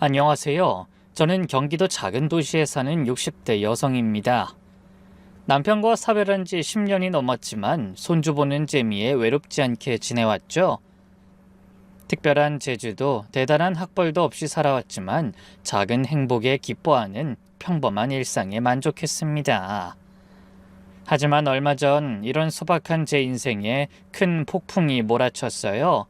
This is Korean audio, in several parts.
안녕하세요. 저는 경기도 작은 도시에 사는 60대 여성입니다. 남편과 사별한 지 10년이 넘었지만 손주 보는 재미에 외롭지 않게 지내왔죠. 특별한 재주도 대단한 학벌도 없이 살아왔지만 작은 행복에 기뻐하는 평범한 일상에 만족했습니다. 하지만 얼마 전 이런 소박한 제 인생에 큰 폭풍이 몰아쳤어요.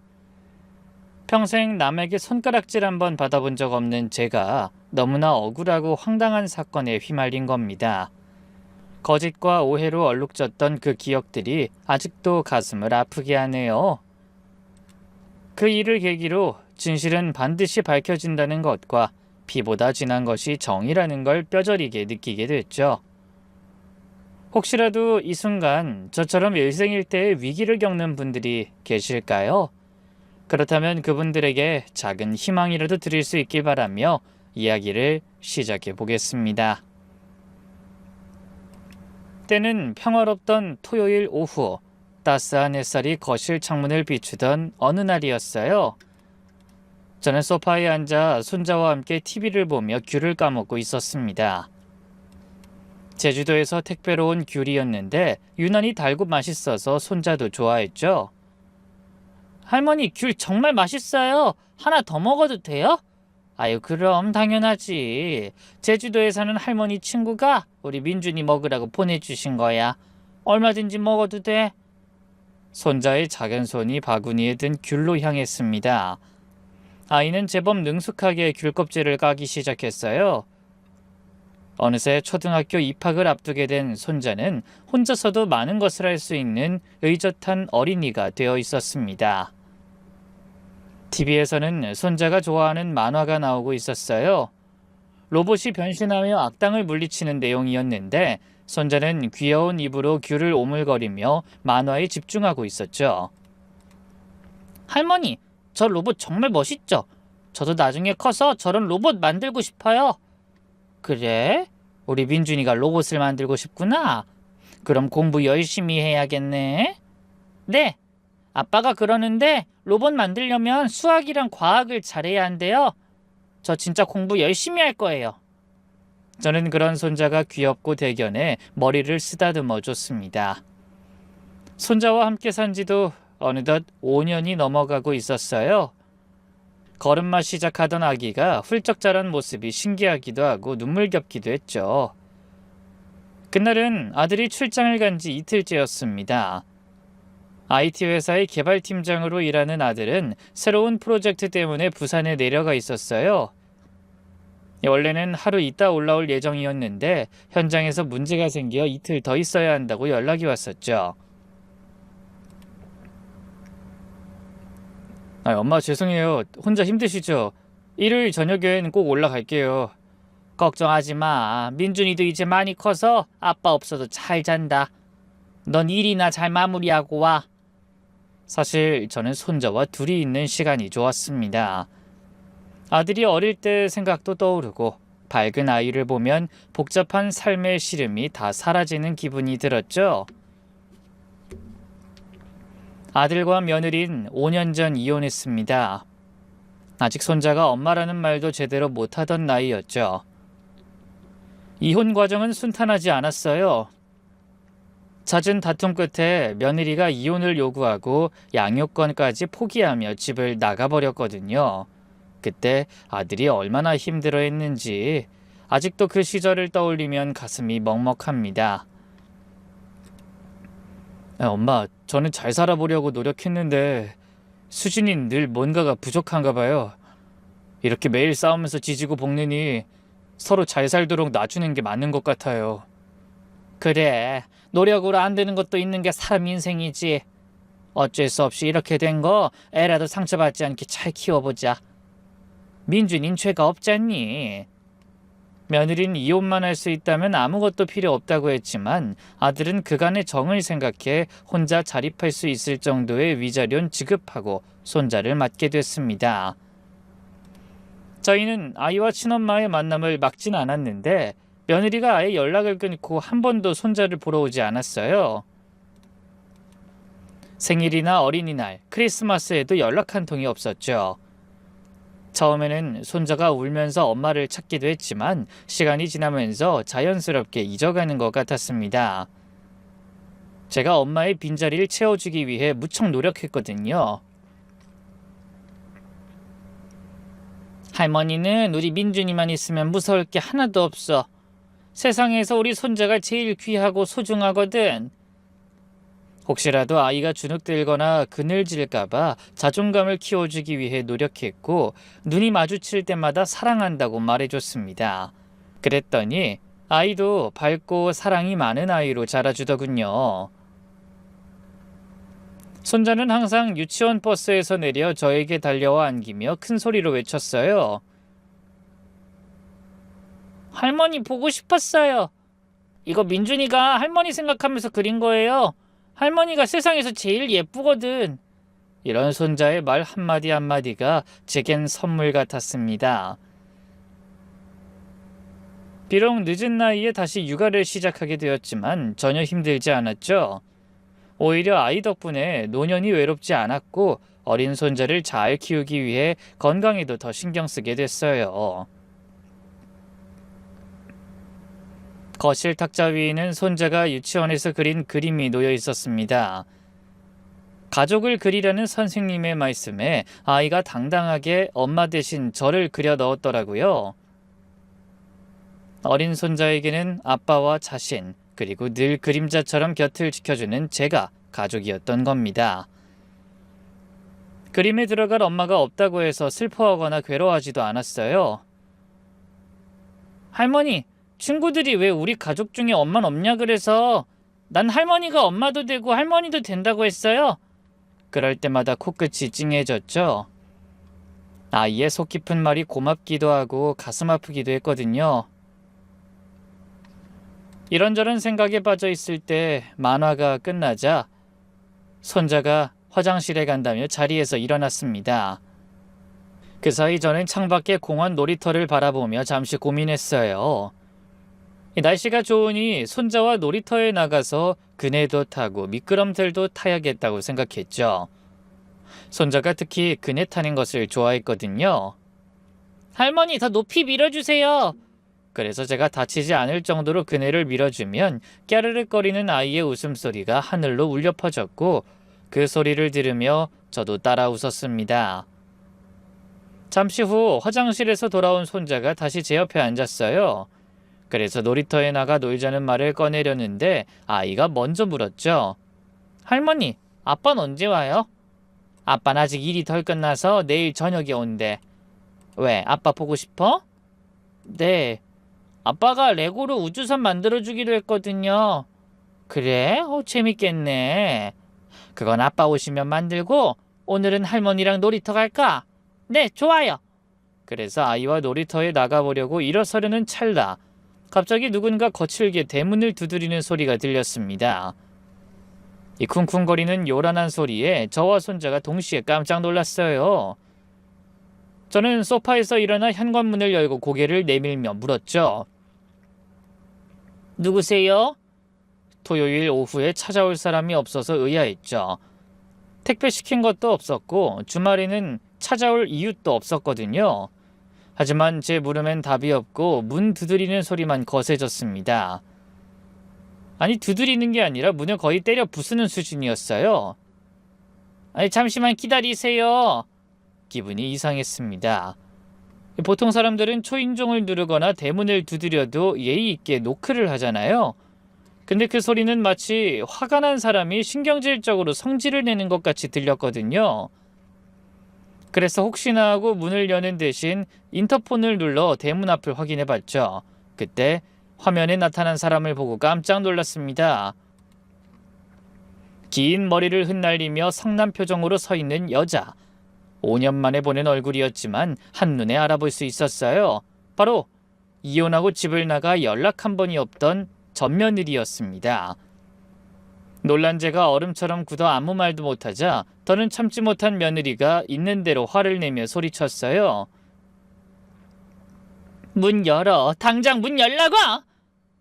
평생 남에게 손가락질 한번 받아본 적 없는 제가 너무나 억울하고 황당한 사건에 휘말린 겁니다. 거짓과 오해로 얼룩졌던 그 기억들이 아직도 가슴을 아프게 하네요. 그 일을 계기로 진실은 반드시 밝혀진다는 것과 피보다 진한 것이 정이라는 걸 뼈저리게 느끼게 됐죠. 혹시라도 이 순간 저처럼 일생일대의 위기를 겪는 분들이 계실까요? 그렇다면 그분들에게 작은 희망이라도 드릴 수 있길 바라며 이야기를 시작해 보겠습니다. 때는 평화롭던 토요일 오후, 따스한 햇살이 거실 창문을 비추던 어느 날이었어요. 저는 소파에 앉아 손자와 함께 TV를 보며 귤을 까먹고 있었습니다. 제주도에서 택배로 온 귤이었는데 유난히 달고 맛있어서 손자도 좋아했죠. 할머니, 귤 정말 맛있어요. 하나 더 먹어도 돼요? 아유, 그럼 당연하지. 제주도에 사는 할머니 친구가 우리 민준이 먹으라고 보내주신 거야. 얼마든지 먹어도 돼. 손자의 작은 손이 바구니에 든 귤로 향했습니다. 아이는 제법 능숙하게 귤 껍질을 까기 시작했어요. 어느새 초등학교 입학을 앞두게 된 손자는 혼자서도 많은 것을 할 수 있는 의젓한 어린이가 되어 있었습니다. TV에서는 손자가 좋아하는 만화가 나오고 있었어요. 로봇이 변신하며 악당을 물리치는 내용이었는데 손자는 귀여운 입으로 귤을 오물거리며 만화에 집중하고 있었죠. 할머니, 저 로봇 정말 멋있죠? 저도 나중에 커서 저런 로봇 만들고 싶어요. 그래? 우리 민준이가 로봇을 만들고 싶구나. 그럼 공부 열심히 해야겠네. 네. 아빠가 그러는데 로봇 만들려면 수학이랑 과학을 잘해야 한대요. 저 진짜 공부 열심히 할 거예요. 저는 그런 손자가 귀엽고 대견해 머리를 쓰다듬어 줬습니다. 손자와 함께 산 지도 어느덧 5년이 넘어가고 있었어요. 걸음마 시작하던 아기가 훌쩍 자란 모습이 신기하기도 하고 눈물겹기도 했죠. 그날은 아들이 출장을 간 지 이틀째였습니다. IT 회사의 개발팀장으로 일하는 아들은 새로운 프로젝트 때문에 부산에 내려가 있었어요. 원래는 하루 있다 올라올 예정이었는데 현장에서 문제가 생겨 이틀 더 있어야 한다고 연락이 왔었죠. 엄마 죄송해요. 혼자 힘드시죠? 일요일 저녁엔 꼭 올라갈게요. 걱정하지 마. 민준이도 이제 많이 커서 아빠 없어도 잘 잔다. 넌 일이나 잘 마무리하고 와. 사실 저는 손자와 둘이 있는 시간이 좋았습니다. 아들이 어릴 때 생각도 떠오르고 밝은 아이를 보면 복잡한 삶의 시름이 다 사라지는 기분이 들었죠. 아들과 며느린 5년 전 이혼했습니다. 아직 손자가 엄마라는 말도 제대로 못하던 나이였죠. 이혼 과정은 순탄하지 않았어요. 잦은 다툼 끝에 며느리가 이혼을 요구하고 양육권까지 포기하며 집을 나가버렸거든요. 그때 아들이 얼마나 힘들어했는지 아직도 그 시절을 떠올리면 가슴이 먹먹합니다. 엄마, 저는 잘 살아보려고 노력했는데 수진이는 늘 뭔가가 부족한가 봐요. 이렇게 매일 싸우면서 지지고 볶느니 서로 잘 살도록 놔주는 게 맞는 것 같아요. 그래, 노력으로 안 되는 것도 있는 게 사람 인생이지. 어쩔 수 없이 이렇게 된 거 애라도 상처받지 않게 잘 키워보자. 민준인 죄가 없잖니. 며느리는 이혼만 할 수 있다면 아무것도 필요 없다고 했지만 아들은 그간의 정을 생각해 혼자 자립할 수 있을 정도의 위자료는 지급하고 손자를 맡게 됐습니다. 저희는 아이와 친엄마의 만남을 막진 않았는데 며느리가 아예 연락을 끊고 한 번도 손자를 보러 오지 않았어요. 생일이나 어린이날, 크리스마스에도 연락 한 통이 없었죠. 처음에는 손자가 울면서 엄마를 찾기도 했지만 시간이 지나면서 자연스럽게 잊어가는 것 같았습니다. 제가 엄마의 빈자리를 채워주기 위해 무척 노력했거든요. 할머니는 우리 민준이만 있으면 무서울 게 하나도 없어. 세상에서 우리 손자가 제일 귀하고 소중하거든. 혹시라도 아이가 주눅들거나 그늘질까봐 자존감을 키워주기 위해 노력했고 눈이 마주칠 때마다 사랑한다고 말해줬습니다. 그랬더니 아이도 밝고 사랑이 많은 아이로 자라주더군요. 손자는 항상 유치원 버스에서 내려 저에게 달려와 안기며 큰 소리로 외쳤어요. 할머니 보고 싶었어요. 이거 민준이가 할머니 생각하면서 그린 거예요. 할머니가 세상에서 제일 예쁘거든. 이런 손자의 말 한마디 한마디가 제겐 선물 같았습니다. 비록 늦은 나이에 다시 육아를 시작하게 되었지만 전혀 힘들지 않았죠. 오히려 아이 덕분에 노년이 외롭지 않았고 어린 손자를 잘 키우기 위해 건강에도 더 신경 쓰게 됐어요. 거실 탁자 위에는 손자가 유치원에서 그린 그림이 놓여 있었습니다. 가족을 그리라는 선생님의 말씀에 아이가 당당하게 엄마 대신 저를 그려 넣었더라고요. 어린 손자에게는 아빠와 자신, 그리고 늘 그림자처럼 곁을 지켜주는 제가 가족이었던 겁니다. 그림에 들어갈 엄마가 없다고 해서 슬퍼하거나 괴로워하지도 않았어요. 할머니, 친구들이 왜 우리 가족 중에 엄마는 없냐 그래서 난 할머니가 엄마도 되고 할머니도 된다고 했어요. 그럴 때마다 코끝이 찡해졌죠. 아이의 속 깊은 말이 고맙기도 하고 가슴 아프기도 했거든요. 이런저런 생각에 빠져 있을 때 만화가 끝나자 손자가 화장실에 간다며 자리에서 일어났습니다. 그 사이 저는 창밖의 공원 놀이터를 바라보며 잠시 고민했어요. 날씨가 좋으니 손자와 놀이터에 나가서 그네도 타고 미끄럼틀도 타야겠다고 생각했죠. 손자가 특히 그네 타는 것을 좋아했거든요. 할머니, 더 높이 밀어주세요. 그래서 제가 다치지 않을 정도로 그네를 밀어주면 깨르륵거리는 아이의 웃음소리가 하늘로 울려 퍼졌고 그 소리를 들으며 저도 따라 웃었습니다. 잠시 후 화장실에서 돌아온 손자가 다시 제 옆에 앉았어요. 그래서 놀이터에 나가 놀자는 말을 꺼내려는데 아이가 먼저 물었죠. 할머니, 아빠는 언제 와요? 아빠는 아직 일이 덜 끝나서 내일 저녁에 온대. 왜, 아빠 보고 싶어? 네. 아빠가 레고로 우주선 만들어주기로 했거든요. 그래? 재밌겠네. 그건 아빠 오시면 만들고 오늘은 할머니랑 놀이터 갈까? 네, 좋아요. 그래서 아이와 놀이터에 나가보려고 일어서려는 찰나 갑자기 누군가 거칠게 대문을 두드리는 소리가 들렸습니다. 이 쿵쿵거리는 요란한 소리에 저와 손자가 동시에 깜짝 놀랐어요. 저는 소파에서 일어나 현관문을 열고 고개를 내밀며 물었죠. 누구세요? 토요일 오후에 찾아올 사람이 없어서 의아했죠. 택배 시킨 것도 없었고 주말에는 찾아올 이유도 없었거든요. 하지만 제 물음엔 답이 없고 문 두드리는 소리만 거세졌습니다. 아니, 두드리는 게 아니라 문을 거의 때려 부수는 수준이었어요. 아니, 잠시만 기다리세요. 기분이 이상했습니다. 보통 사람들은 초인종을 누르거나 대문을 두드려도 예의 있게 노크를 하잖아요. 근데 그 소리는 마치 화가 난 사람이 신경질적으로 성질을 내는 것 같이 들렸거든요. 그래서 혹시나 하고 문을 여는 대신 인터폰을 눌러 대문 앞을 확인해봤죠. 그때 화면에 나타난 사람을 보고 깜짝 놀랐습니다. 긴 머리를 흩날리며 성난 표정으로 서 있는 여자. 5년 만에 보는 얼굴이었지만 한눈에 알아볼 수 있었어요. 바로 이혼하고 집을 나가 연락 한 번이 없던 전 며느리였습니다. 놀란 제가 얼음처럼 굳어 아무 말도 못하자 더는 참지 못한 며느리가 있는 대로 화를 내며 소리쳤어요. 문 열어. 당장 문 열라고!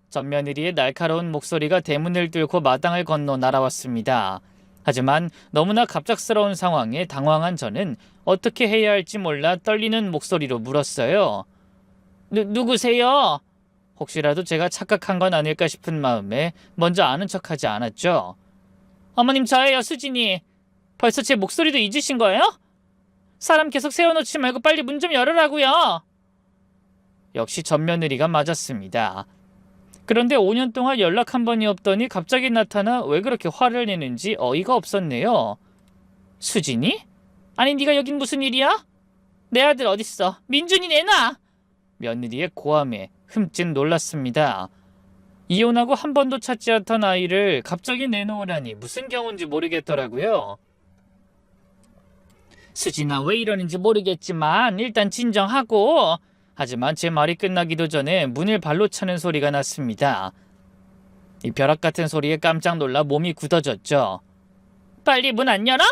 전 며느리의 날카로운 목소리가 대문을 뚫고 마당을 건너 날아왔습니다. 하지만 너무나 갑작스러운 상황에 당황한 저는 어떻게 해야 할지 몰라 떨리는 목소리로 물었어요. 누구세요? 혹시라도 제가 착각한 건 아닐까 싶은 마음에 먼저 아는 척하지 않았죠. 어머님, 저예요, 수진이. 벌써 제 목소리도 잊으신 거예요? 사람 계속 세워놓지 말고 빨리 문 좀 열으라고요. 역시 전 며느리가 맞았습니다. 그런데 5년 동안 연락 한 번이 없더니 갑자기 나타나 왜 그렇게 화를 내는지 어이가 없었네요. 수진이? 아니, 네가 여긴 무슨 일이야? 내 아들 어딨어? 민준이 내놔! 며느리의 고함에 흠칫 놀랐습니다. 이혼하고 한 번도 찾지 않던 아이를 갑자기 내놓으라니 무슨 경우인지 모르겠더라고요. 수진아, 왜 이러는지 모르겠지만 일단 진정하고. 하지만 제 말이 끝나기도 전에 문을 발로 차는 소리가 났습니다. 이 벼락 같은 소리에 깜짝 놀라 몸이 굳어졌죠. 빨리 문 안 열어?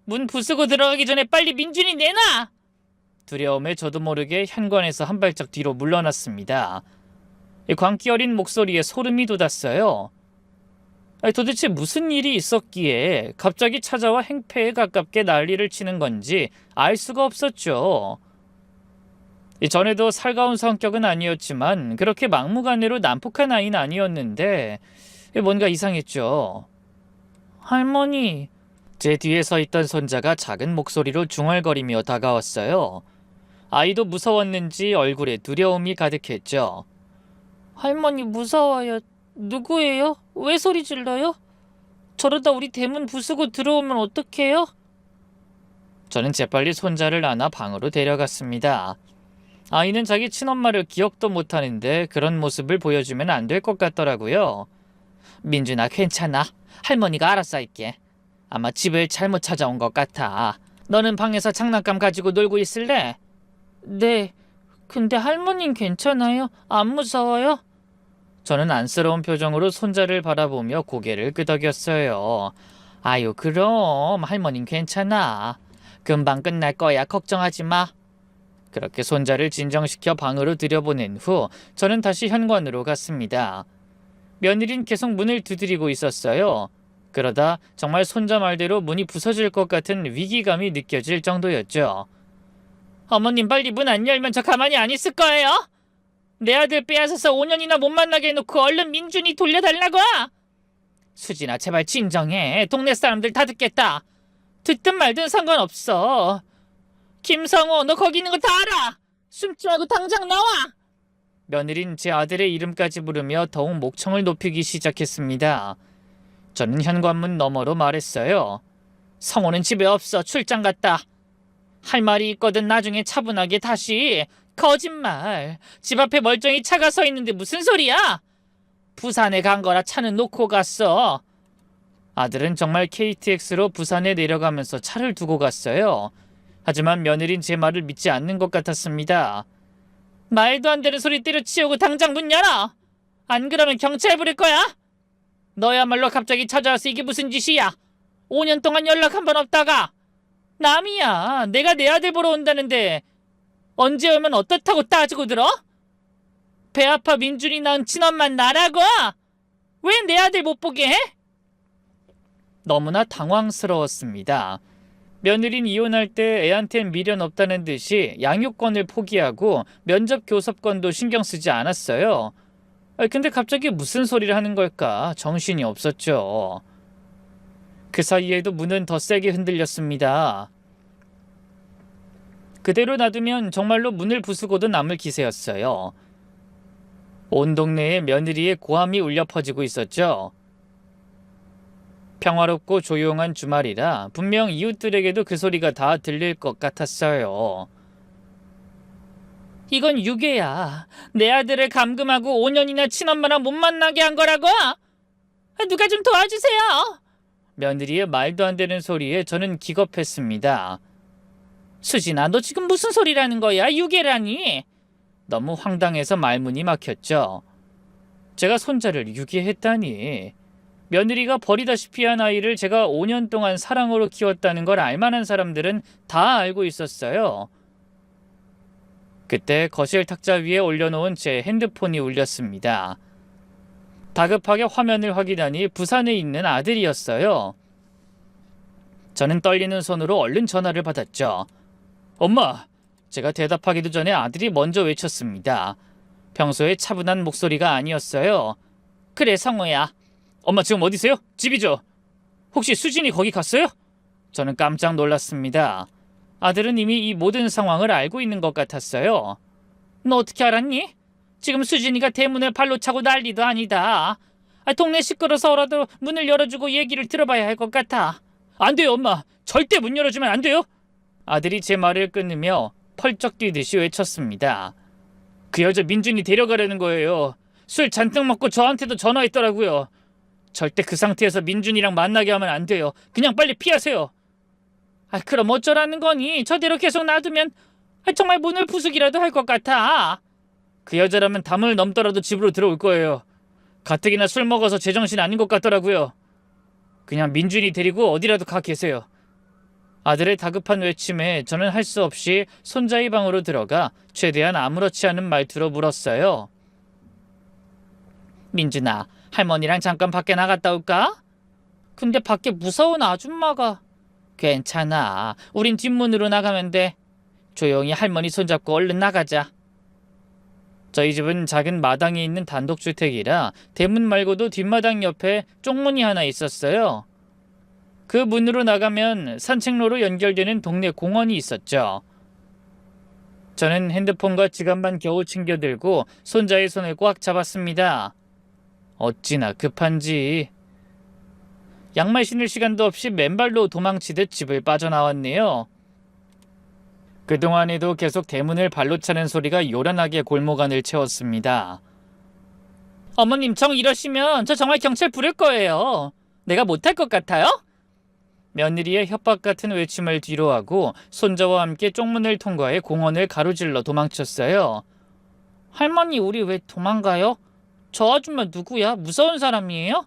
문 부수고 들어가기 전에 빨리 민준이 내놔! 두려움에 저도 모르게 현관에서 한 발짝 뒤로 물러났습니다. 이 광기 어린 목소리에 소름이 돋았어요. 도대체 무슨 일이 있었기에 갑자기 찾아와 행패에 가깝게 난리를 치는 건지 알 수가 없었죠. 전에도 살가운 성격은 아니었지만 그렇게 막무가내로 난폭한 아이는 아니었는데 뭔가 이상했죠. 할머니. 제 뒤에 서 있던 손자가 작은 목소리로 중얼거리며 다가왔어요. 아이도 무서웠는지 얼굴에 두려움이 가득했죠. 할머니, 무서워요. 누구예요? 왜 소리 질러요? 저러다 우리 대문 부수고 들어오면 어떡해요? 저는 재빨리 손자를 안아 방으로 데려갔습니다. 아이는 자기 친엄마를 기억도 못하는데 그런 모습을 보여주면 안 될 것 같더라고요. 민준아, 괜찮아. 할머니가 알아서 할게. 아마 집을 잘못 찾아온 것 같아. 너는 방에서 장난감 가지고 놀고 있을래? 네. 근데 할머니는 괜찮아요? 안 무서워요? 저는 안쓰러운 표정으로 손자를 바라보며 고개를 끄덕였어요. 아유, 그럼 할머니는 괜찮아. 금방 끝날 거야. 걱정하지 마. 그렇게 손자를 진정시켜 방으로 들여보낸 후 저는 다시 현관으로 갔습니다. 며느리는 계속 문을 두드리고 있었어요. 그러다 정말 손자 말대로 문이 부서질 것 같은 위기감이 느껴질 정도였죠. 어머님, 빨리 문 안 열면 저 가만히 안 있을 거예요? 내 아들 빼앗아서 5년이나 못 만나게 해놓고 얼른 민준이 돌려달라고! 수진아, 제발 진정해. 동네 사람들 다 듣겠다. 듣든 말든 상관없어. 김성호, 너 거기 있는 거 다 알아! 숨지 말고 당장 나와! 며느린 제 아들의 이름까지 부르며 더욱 목청을 높이기 시작했습니다. 저는 현관문 너머로 말했어요. 성호는 집에 없어. 출장 갔다. 할 말이 있거든 나중에 차분하게 다시. 거짓말. 집 앞에 멀쩡히 차가 서 있는데 무슨 소리야? 부산에 간 거라 차는 놓고 갔어. 아들은 정말 KTX로 부산에 내려가면서 차를 두고 갔어요. 하지만 며느린 제 말을 믿지 않는 것 같았습니다. 말도 안 되는 소리 때려치우고 당장 문 열어! 안 그러면 경찰 부를 거야? 너야말로 갑자기 찾아와서 이게 무슨 짓이야? 5년 동안 연락 한 번 없다가. 남이야. 내가 내 아들 보러 온다는데 언제 오면 어떻다고 따지고 들어? 배 아파 민준이 낳은 친엄마 나라고? 왜 내 아들 못 보게 해? 너무나 당황스러웠습니다. 며느린 이혼할 때 애한텐 미련 없다는 듯이 양육권을 포기하고 면접 교섭권도 신경 쓰지 않았어요. 근데 갑자기 무슨 소리를 하는 걸까? 정신이 없었죠. 그 사이에도 문은 더 세게 흔들렸습니다. 그대로 놔두면 정말로 문을 부수고도 남을 기세였어요. 온 동네에 며느리의 고함이 울려 퍼지고 있었죠. 평화롭고 조용한 주말이라 분명 이웃들에게도 그 소리가 다 들릴 것 같았어요. 이건 유괴야. 내 아들을 감금하고 5년이나 친엄마랑 못 만나게 한 거라고? 누가 좀 도와주세요. 며느리의 말도 안 되는 소리에 저는 기겁했습니다. 수진아, 너 지금 무슨 소리라는 거야? 유괴라니? 너무 황당해서 말문이 막혔죠. 제가 손자를 유괴했다니. 며느리가 버리다시피 한 아이를 제가 5년 동안 사랑으로 키웠다는 걸 알만한 사람들은 다 알고 있었어요. 그때 거실 탁자 위에 올려놓은 제 핸드폰이 울렸습니다. 다급하게 화면을 확인하니 부산에 있는 아들이었어요. 저는 떨리는 손으로 얼른 전화를 받았죠. 엄마! 제가 대답하기도 전에 아들이 먼저 외쳤습니다. 평소에 차분한 목소리가 아니었어요. 그래, 성우야. 엄마 지금 어디세요? 집이죠? 혹시 수진이 거기 갔어요? 저는 깜짝 놀랐습니다. 아들은 이미 이 모든 상황을 알고 있는 것 같았어요. 너 어떻게 알았니? 지금 수진이가 대문을 발로 차고 난리도 아니다. 동네 시끄러서라도 문을 열어주고 얘기를 들어봐야 할 것 같아. 안 돼요, 엄마. 절대 문 열어주면 안 돼요. 아들이 제 말을 끊으며 펄쩍 뛰듯이 외쳤습니다. 그 여자 민준이 데려가려는 거예요. 술 잔뜩 먹고 저한테도 전화했더라고요. 절대 그 상태에서 민준이랑 만나게 하면 안 돼요. 그냥 빨리 피하세요. 그럼 어쩌라는 거니? 저대로 계속 놔두면 정말 문을 부수기라도 할 것 같아. 그 여자라면 담을 넘더라도 집으로 들어올 거예요. 가뜩이나 술 먹어서 제정신 아닌 것 같더라고요. 그냥 민준이 데리고 어디라도 가 계세요. 아들의 다급한 외침에 저는 할 수 없이 손자의 방으로 들어가 최대한 아무렇지 않은 말투로 물었어요. 민준아, 할머니랑 잠깐 밖에 나갔다 올까? 근데 밖에 무서운 아줌마가. 괜찮아. 우린 뒷문으로 나가면 돼. 조용히 할머니 손잡고 얼른 나가자. 저희 집은 작은 마당에 있는 단독주택이라 대문 말고도 뒷마당 옆에 쪽문이 하나 있었어요. 그 문으로 나가면 산책로로 연결되는 동네 공원이 있었죠. 저는 핸드폰과 지갑만 겨우 챙겨들고 손자의 손을 꽉 잡았습니다. 어찌나 급한지. 양말 신을 시간도 없이 맨발로 도망치듯 집을 빠져나왔네요. 그동안에도 계속 대문을 발로 차는 소리가 요란하게 골목 안을 채웠습니다. 어머님, 정 이러시면 저 정말 경찰 부를 거예요. 내가 못할 것 같아요? 며느리의 협박 같은 외침을 뒤로하고 손자와 함께 쪽문을 통과해 공원을 가로질러 도망쳤어요. 할머니, 우리 왜 도망가요? 저 아줌마 누구야? 무서운 사람이에요?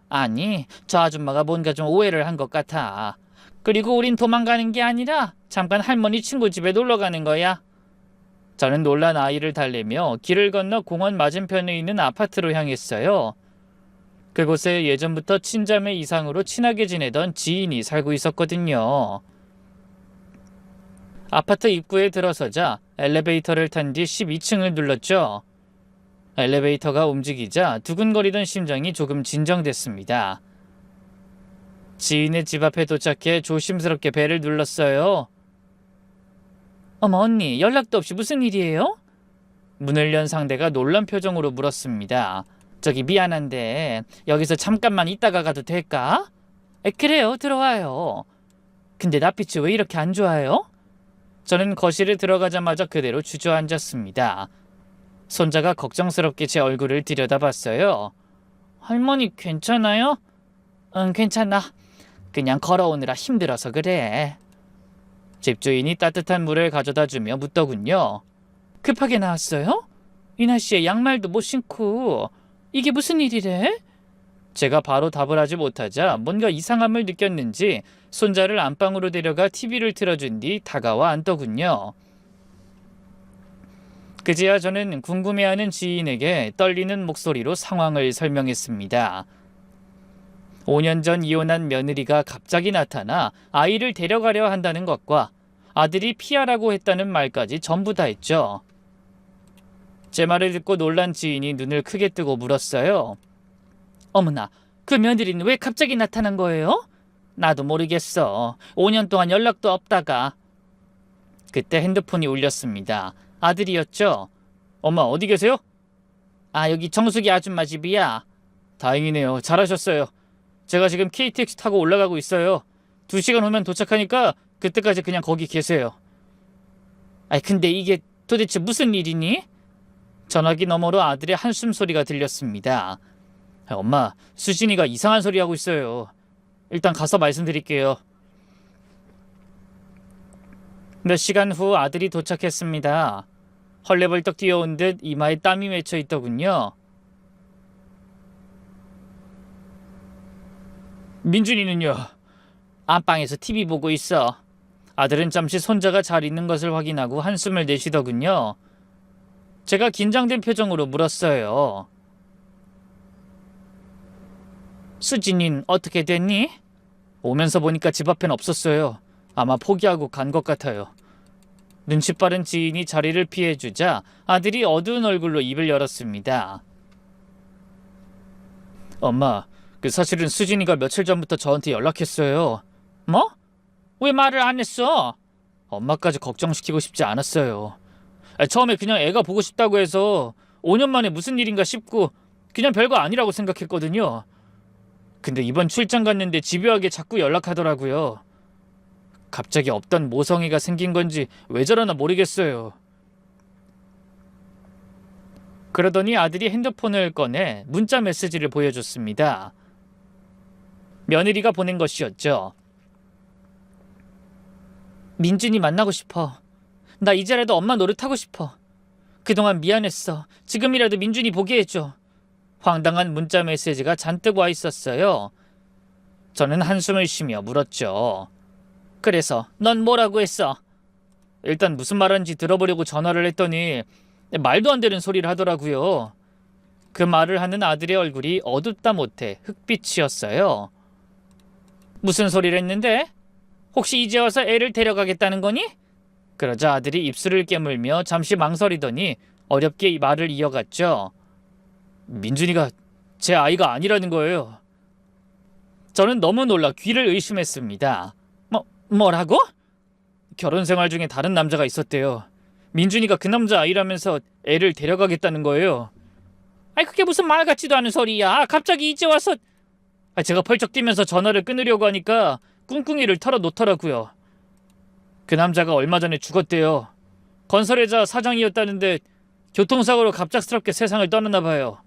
아니, 저 아줌마가 뭔가 좀 오해를 한 것 같아. 그리고 우린 도망가는 게 아니라 잠깐 할머니 친구 집에 놀러 가는 거야. 저는 놀란 아이를 달래며 길을 건너 공원 맞은편에 있는 아파트로 향했어요. 그곳에 예전부터 친자매 이상으로 친하게 지내던 지인이 살고 있었거든요. 아파트 입구에 들어서자 엘리베이터를 탄 뒤 12층을 눌렀죠. 엘리베이터가 움직이자 두근거리던 심장이 조금 진정됐습니다. 지인의 집 앞에 도착해 조심스럽게 벨을 눌렀어요. 어머, 언니, 연락도 없이 무슨 일이에요? 문을 연 상대가 놀란 표정으로 물었습니다. 저기 미안한데 여기서 잠깐만 있다가 가도 될까? 그래요, 들어와요. 근데 낯빛이 왜 이렇게 안 좋아요? 저는 거실에 들어가자마자 그대로 주저앉았습니다. 손자가 걱정스럽게 제 얼굴을 들여다봤어요. 할머니 괜찮아요? 응, 괜찮아. 그냥 걸어오느라 힘들어서 그래. 집주인이 따뜻한 물을 가져다 주며 묻더군요. 급하게 나왔어요? 이 날씨에 양말도 못 신고. 이게 무슨 일이래? 제가 바로 답을 하지 못하자 뭔가 이상함을 느꼈는지 손자를 안방으로 데려가 TV를 틀어준 뒤 다가와 앉더군요. 그제야 저는 궁금해하는 지인에게 떨리는 목소리로 상황을 설명했습니다. 5년 전 이혼한 며느리가 갑자기 나타나 아이를 데려가려 한다는 것과 아들이 피하라고 했다는 말까지 전부 다 했죠. 제 말을 듣고 놀란 지인이 눈을 크게 뜨고 물었어요. 어머나, 그 며느리는 왜 갑자기 나타난 거예요? 나도 모르겠어. 5년 동안 연락도 없다가. 그때 핸드폰이 울렸습니다. 아들이었죠. 엄마 어디 계세요? 여기 정숙이 아줌마 집이야. 다행이네요. 잘하셨어요. 제가 지금 KTX 타고 올라가고 있어요. 2시간 후면 도착하니까 그때까지 그냥 거기 계세요. 근데 이게 도대체 무슨 일이니? 전화기 너머로 아들의 한숨 소리가 들렸습니다. 엄마, 수진이가 이상한 소리 하고 있어요. 일단 가서 말씀드릴게요. 몇 시간 후 아들이 도착했습니다. 헐레벌떡 뛰어온 듯 이마에 땀이 맺혀 있더군요. 민준이는요? 안방에서 TV 보고 있어. 아들은 잠시 손자가 잘 있는 것을 확인하고 한숨을 내쉬더군요. 제가 긴장된 표정으로 물었어요. 수진이는 어떻게 됐니? 오면서 보니까 집 앞엔 없었어요. 아마 포기하고 간 것 같아요. 눈치 빠른 지인이 자리를 피해주자 아들이 어두운 얼굴로 입을 열었습니다. 엄마, 사실은 수진이가 며칠 전부터 저한테 연락했어요. 뭐? 왜 말을 안 했어? 엄마까지 걱정시키고 싶지 않았어요. 처음에 그냥 애가 보고 싶다고 해서 5년 만에 무슨 일인가 싶고 그냥 별거 아니라고 생각했거든요. 근데 이번 출장 갔는데 집요하게 자꾸 연락하더라고요. 갑자기 없던 모성애가 생긴 건지 왜 저러나 모르겠어요. 그러더니 아들이 핸드폰을 꺼내 문자 메시지를 보여줬습니다. 며느리가 보낸 것이었죠. 민준이 만나고 싶어. 나 이제라도 엄마 노릇하고 싶어. 그동안 미안했어. 지금이라도 민준이 보게 해줘. 황당한 문자 메시지가 잔뜩 와 있었어요. 저는 한숨을 쉬며 물었죠. 그래서 넌 뭐라고 했어? 일단 무슨 말하는지 들어보려고 전화를 했더니 말도 안 되는 소리를 하더라고요. 그 말을 하는 아들의 얼굴이 어둡다 못해 흑빛이었어요. 무슨 소리를 했는데? 혹시 이제 와서 애를 데려가겠다는 거니? 그러자 아들이 입술을 깨물며 잠시 망설이더니 어렵게 이 말을 이어갔죠. 민준이가 제 아이가 아니라는 거예요. 저는 너무 놀라 귀를 의심했습니다. 뭐라고? 결혼 생활 중에 다른 남자가 있었대요. 민준이가 그 남자 아이라면서 애를 데려가겠다는 거예요. 아니 그게 무슨 말 같지도 않은 소리야. 갑자기 이제 와서... 제가 펄쩍 뛰면서 전화를 끊으려고 하니까 꿍꿍이를 털어놓더라고요. 그 남자가 얼마 전에 죽었대요. 건설회사 사장이었다는데 교통사고로 갑작스럽게 세상을 떠났나 봐요.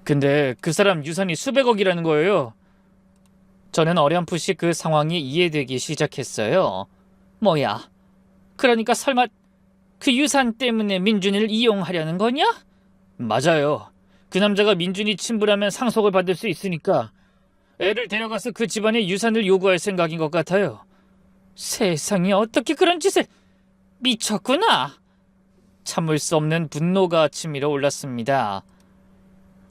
근데 그 사람 유산이 수백억이라는 거예요. 저는 어렴풋이 그 상황이 이해되기 시작했어요. 뭐야? 그러니까 설마 그 유산 때문에 민준이를 이용하려는 거냐? 맞아요. 그 남자가 민준이 친부라면 상속을 받을 수 있으니까 애를 데려가서 그 집안의 유산을 요구할 생각인 것 같아요. 세상에 어떻게 그런 짓을... 미쳤구나. 참을 수 없는 분노가 치밀어 올랐습니다.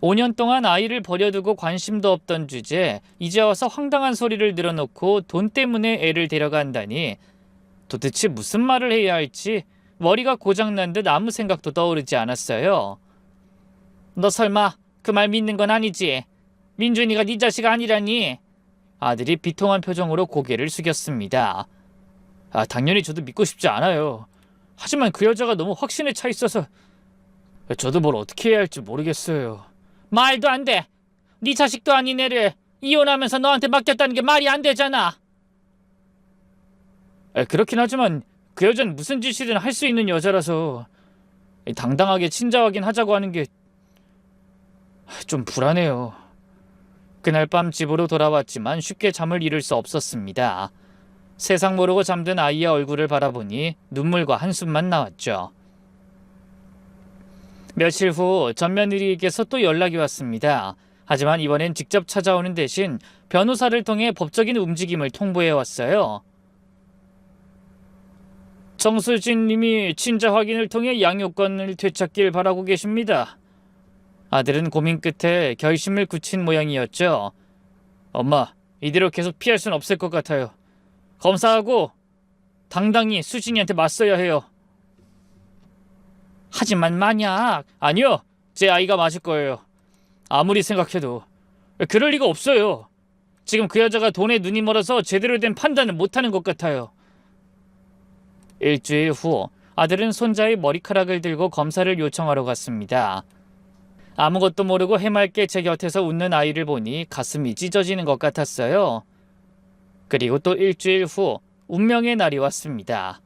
5년 동안 아이를 버려두고 관심도 없던 주제에 이제 와서 황당한 소리를 늘어놓고 돈 때문에 애를 데려간다니 도대체 무슨 말을 해야 할지 머리가 고장난 듯 아무 생각도 떠오르지 않았어요. 너 설마 그 말 믿는 건 아니지? 민준이가 네 자식 아니라니? 아들이 비통한 표정으로 고개를 숙였습니다. 당연히 저도 믿고 싶지 않아요. 하지만 그 여자가 너무 확신에 차 있어서 저도 뭘 어떻게 해야 할지 모르겠어요. 말도 안 돼. 네 자식도 아닌 애를 이혼하면서 너한테 맡겼다는 게 말이 안 되잖아. 그렇긴 하지만 그 여자는 무슨 짓이든 할 수 있는 여자라서 당당하게 친자 확인하자고 하는 게 좀 불안해요. 그날 밤 집으로 돌아왔지만 쉽게 잠을 이룰 수 없었습니다. 세상 모르고 잠든 아이의 얼굴을 바라보니 눈물과 한숨만 나왔죠. 며칠 후 전 며느리에게서 또 연락이 왔습니다. 하지만 이번엔 직접 찾아오는 대신 변호사를 통해 법적인 움직임을 통보해 왔어요. 정수진 님이 친자 확인을 통해 양육권을 되찾길 바라고 계십니다. 아들은 고민 끝에 결심을 굳힌 모양이었죠. 엄마, 이대로 계속 피할 순 없을 것 같아요. 검사하고 당당히 수진이한테 맞서야 해요. 하지만 만약... 아니요, 제 아이가 맞을 거예요. 아무리 생각해도 그럴 리가 없어요. 지금 그 여자가 돈에 눈이 멀어서 제대로 된 판단을 못하는 것 같아요. 일주일 후 아들은 손자의 머리카락을 들고 검사를 요청하러 갔습니다. 아무것도 모르고 해맑게 제 곁에서 웃는 아이를 보니 가슴이 찢어지는 것 같았어요. 그리고 또 일주일 후 운명의 날이 왔습니다.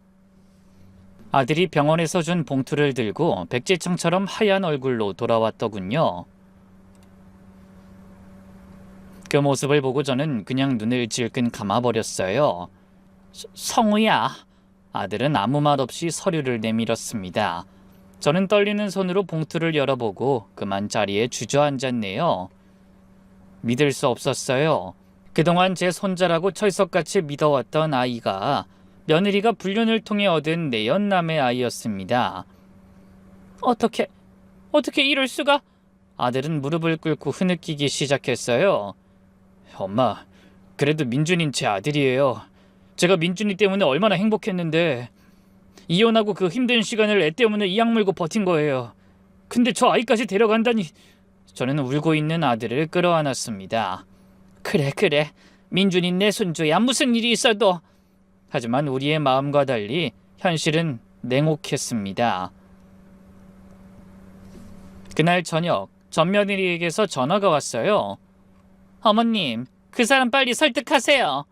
아들이 병원에서 준 봉투를 들고 백지청처럼 하얀 얼굴로 돌아왔더군요. 그 모습을 보고 저는 그냥 눈을 질끈 감아버렸어요. 성우야. 아들은 아무 말 없이 서류를 내밀었습니다. 저는 떨리는 손으로 봉투를 열어보고 그만 자리에 주저앉았네요. 믿을 수 없었어요. 그동안 제 손자라고 철석같이 믿어왔던 아이가 며느리가 불륜을 통해 얻은 내연남의 아이였습니다. 어떻게 이럴 수가? 아들은 무릎을 꿇고 흐느끼기 시작했어요. 엄마, 그래도 민준인 제 아들이에요. 제가 민준이 때문에 얼마나 행복했는데 이혼하고 그 힘든 시간을 애 때문에 이악 물고 버틴 거예요. 근데 저 아이까지 데려간다니. 저는 울고 있는 아들을 끌어안았습니다. 그래. 민준이 내 손주야. 무슨 일이 있어도. 하지만 우리의 마음과 달리 현실은 냉혹했습니다. 그날 저녁 전 며느리에게서 전화가 왔어요. 어머님, 그 사람 빨리 설득하세요.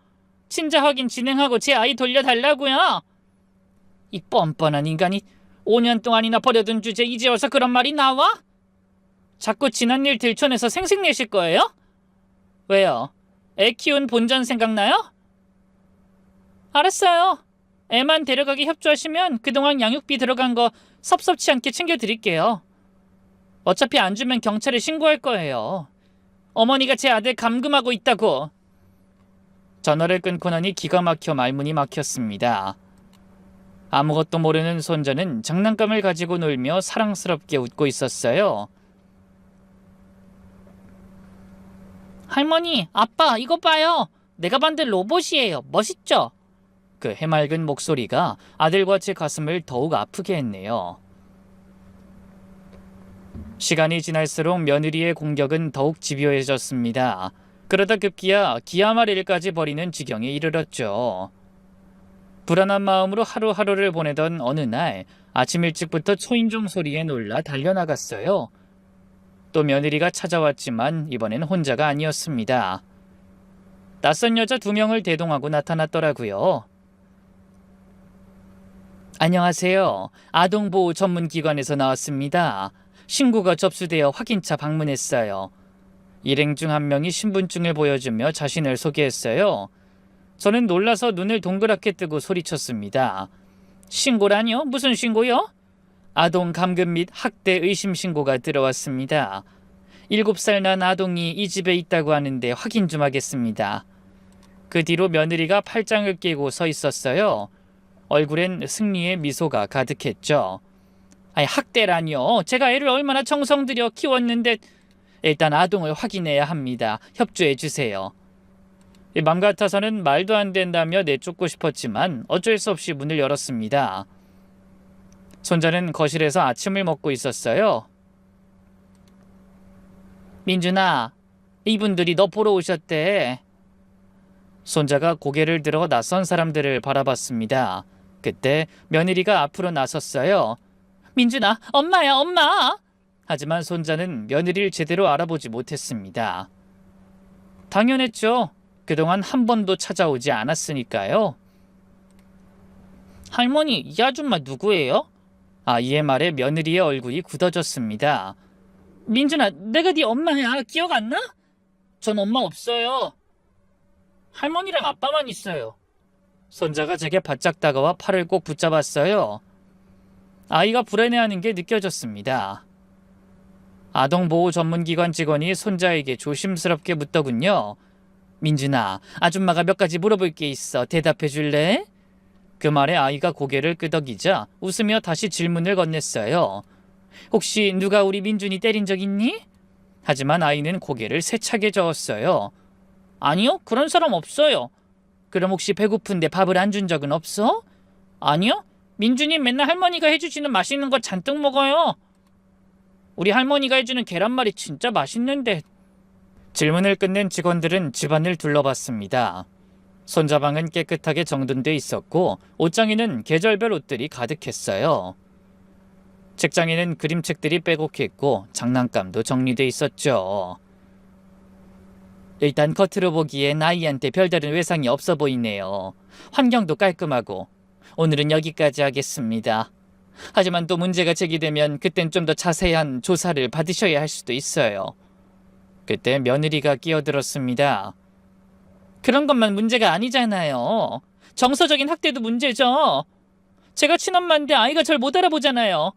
친자 확인 진행하고 제 아이 돌려달라고요. 이 뻔뻔한 인간이 5년 동안이나 버려둔 주제 이제 와서 그런 말이 나와? 자꾸 지난 일 들춰내서 생색내실 거예요? 왜요? 애 키운 본전 생각나요? 알았어요. 애만 데려가기 협조하시면 그동안 양육비 들어간 거 섭섭치 않게 챙겨드릴게요. 어차피 안 주면 경찰에 신고할 거예요. 어머니가 제 아들 감금하고 있다고. 전화를 끊고 나니 기가 막혀 말문이 막혔습니다. 아무것도 모르는 손자는 장난감을 가지고 놀며 사랑스럽게 웃고 있었어요. 할머니, 아빠, 이거 봐요. 내가 만든 로봇이에요. 멋있죠? 그 해맑은 목소리가 아들과 제 가슴을 더욱 아프게 했네요. 시간이 지날수록 며느리의 공격은 더욱 집요해졌습니다. 그러다 급기야 기아마리를까지 벌이는 지경에 이르렀죠. 불안한 마음으로 하루하루를 보내던 어느 날 아침 일찍부터 초인종 소리에 놀라 달려나갔어요. 또 며느리가 찾아왔지만 이번엔 혼자가 아니었습니다. 낯선 여자 2명을 대동하고 나타났더라고요. 안녕하세요. 아동보호 전문기관에서 나왔습니다. 신고가 접수되어 확인차 방문했어요. 일행 중 한 명이 신분증을 보여주며 자신을 소개했어요. 저는 놀라서 눈을 동그랗게 뜨고 소리쳤습니다. 신고라뇨? 무슨 신고요? 아동 감금 및 학대 의심 신고가 들어왔습니다. 7살 난 아동이 이 집에 있다고 하는데 확인 좀 하겠습니다. 그 뒤로 며느리가 팔짱을 끼고 서 있었어요. 얼굴엔 승리의 미소가 가득했죠. 아니, 학대라뇨. 제가 애를 얼마나 정성 들여 키웠는데. 일단 아동을 확인해야 합니다. 협조해 주세요. 맘 같아서는 말도 안 된다며 내쫓고 싶었지만 어쩔 수 없이 문을 열었습니다. 손자는 거실에서 아침을 먹고 있었어요. 민준아, 이분들이 너 보러 오셨대. 손자가 고개를 들어 낯선 사람들을 바라봤습니다. 그때 며느리가 앞으로 나섰어요. 민준아, 엄마야, 엄마! 하지만 손자는 며느리를 제대로 알아보지 못했습니다. 당연했죠. 그동안 한 번도 찾아오지 않았으니까요. 할머니, 이 아줌마 누구예요? 아이의 말에 며느리의 얼굴이 굳어졌습니다. 민준아, 내가 네 엄마야. 기억 안 나? 전 엄마 없어요. 할머니랑 아빠만 있어요. 손자가 제게 바짝 다가와 팔을 꼭 붙잡았어요. 아이가 불안해하는 게 느껴졌습니다. 아동보호 전문기관 직원이 손자에게 조심스럽게 묻더군요. 민준아, 아줌마가 몇 가지 물어볼 게 있어. 대답해 줄래? 그 말에 아이가 고개를 끄덕이자 웃으며 다시 질문을 건넸어요. 혹시 누가 우리 민준이 때린 적 있니? 하지만 아이는 고개를 세차게 저었어요. 아니요, 그런 사람 없어요. 그럼 혹시 배고픈데 밥을 안 준 적은 없어? 아니요, 민준이 맨날 할머니가 해주시는 맛있는 거 잔뜩 먹어요. 우리 할머니가 해주는 계란말이 진짜 맛있는데. 질문을 끝낸 직원들은 집안을 둘러봤습니다. 손자방은 깨끗하게 정돈돼 있었고 옷장에는 계절별 옷들이 가득했어요. 책장에는 그림책들이 빼곡했고 장난감도 정리돼 있었죠. 일단 겉으로 보기엔 아이한테 별다른 외상이 없어 보이네요. 환경도 깔끔하고. 오늘은 여기까지 하겠습니다. 하지만 또 문제가 제기되면 그땐 좀 더 자세한 조사를 받으셔야 할 수도 있어요. 그때 며느리가 끼어들었습니다. 그런 것만 문제가 아니잖아요. 정서적인 학대도 문제죠. 제가 친엄마인데 아이가 절 못 알아보잖아요.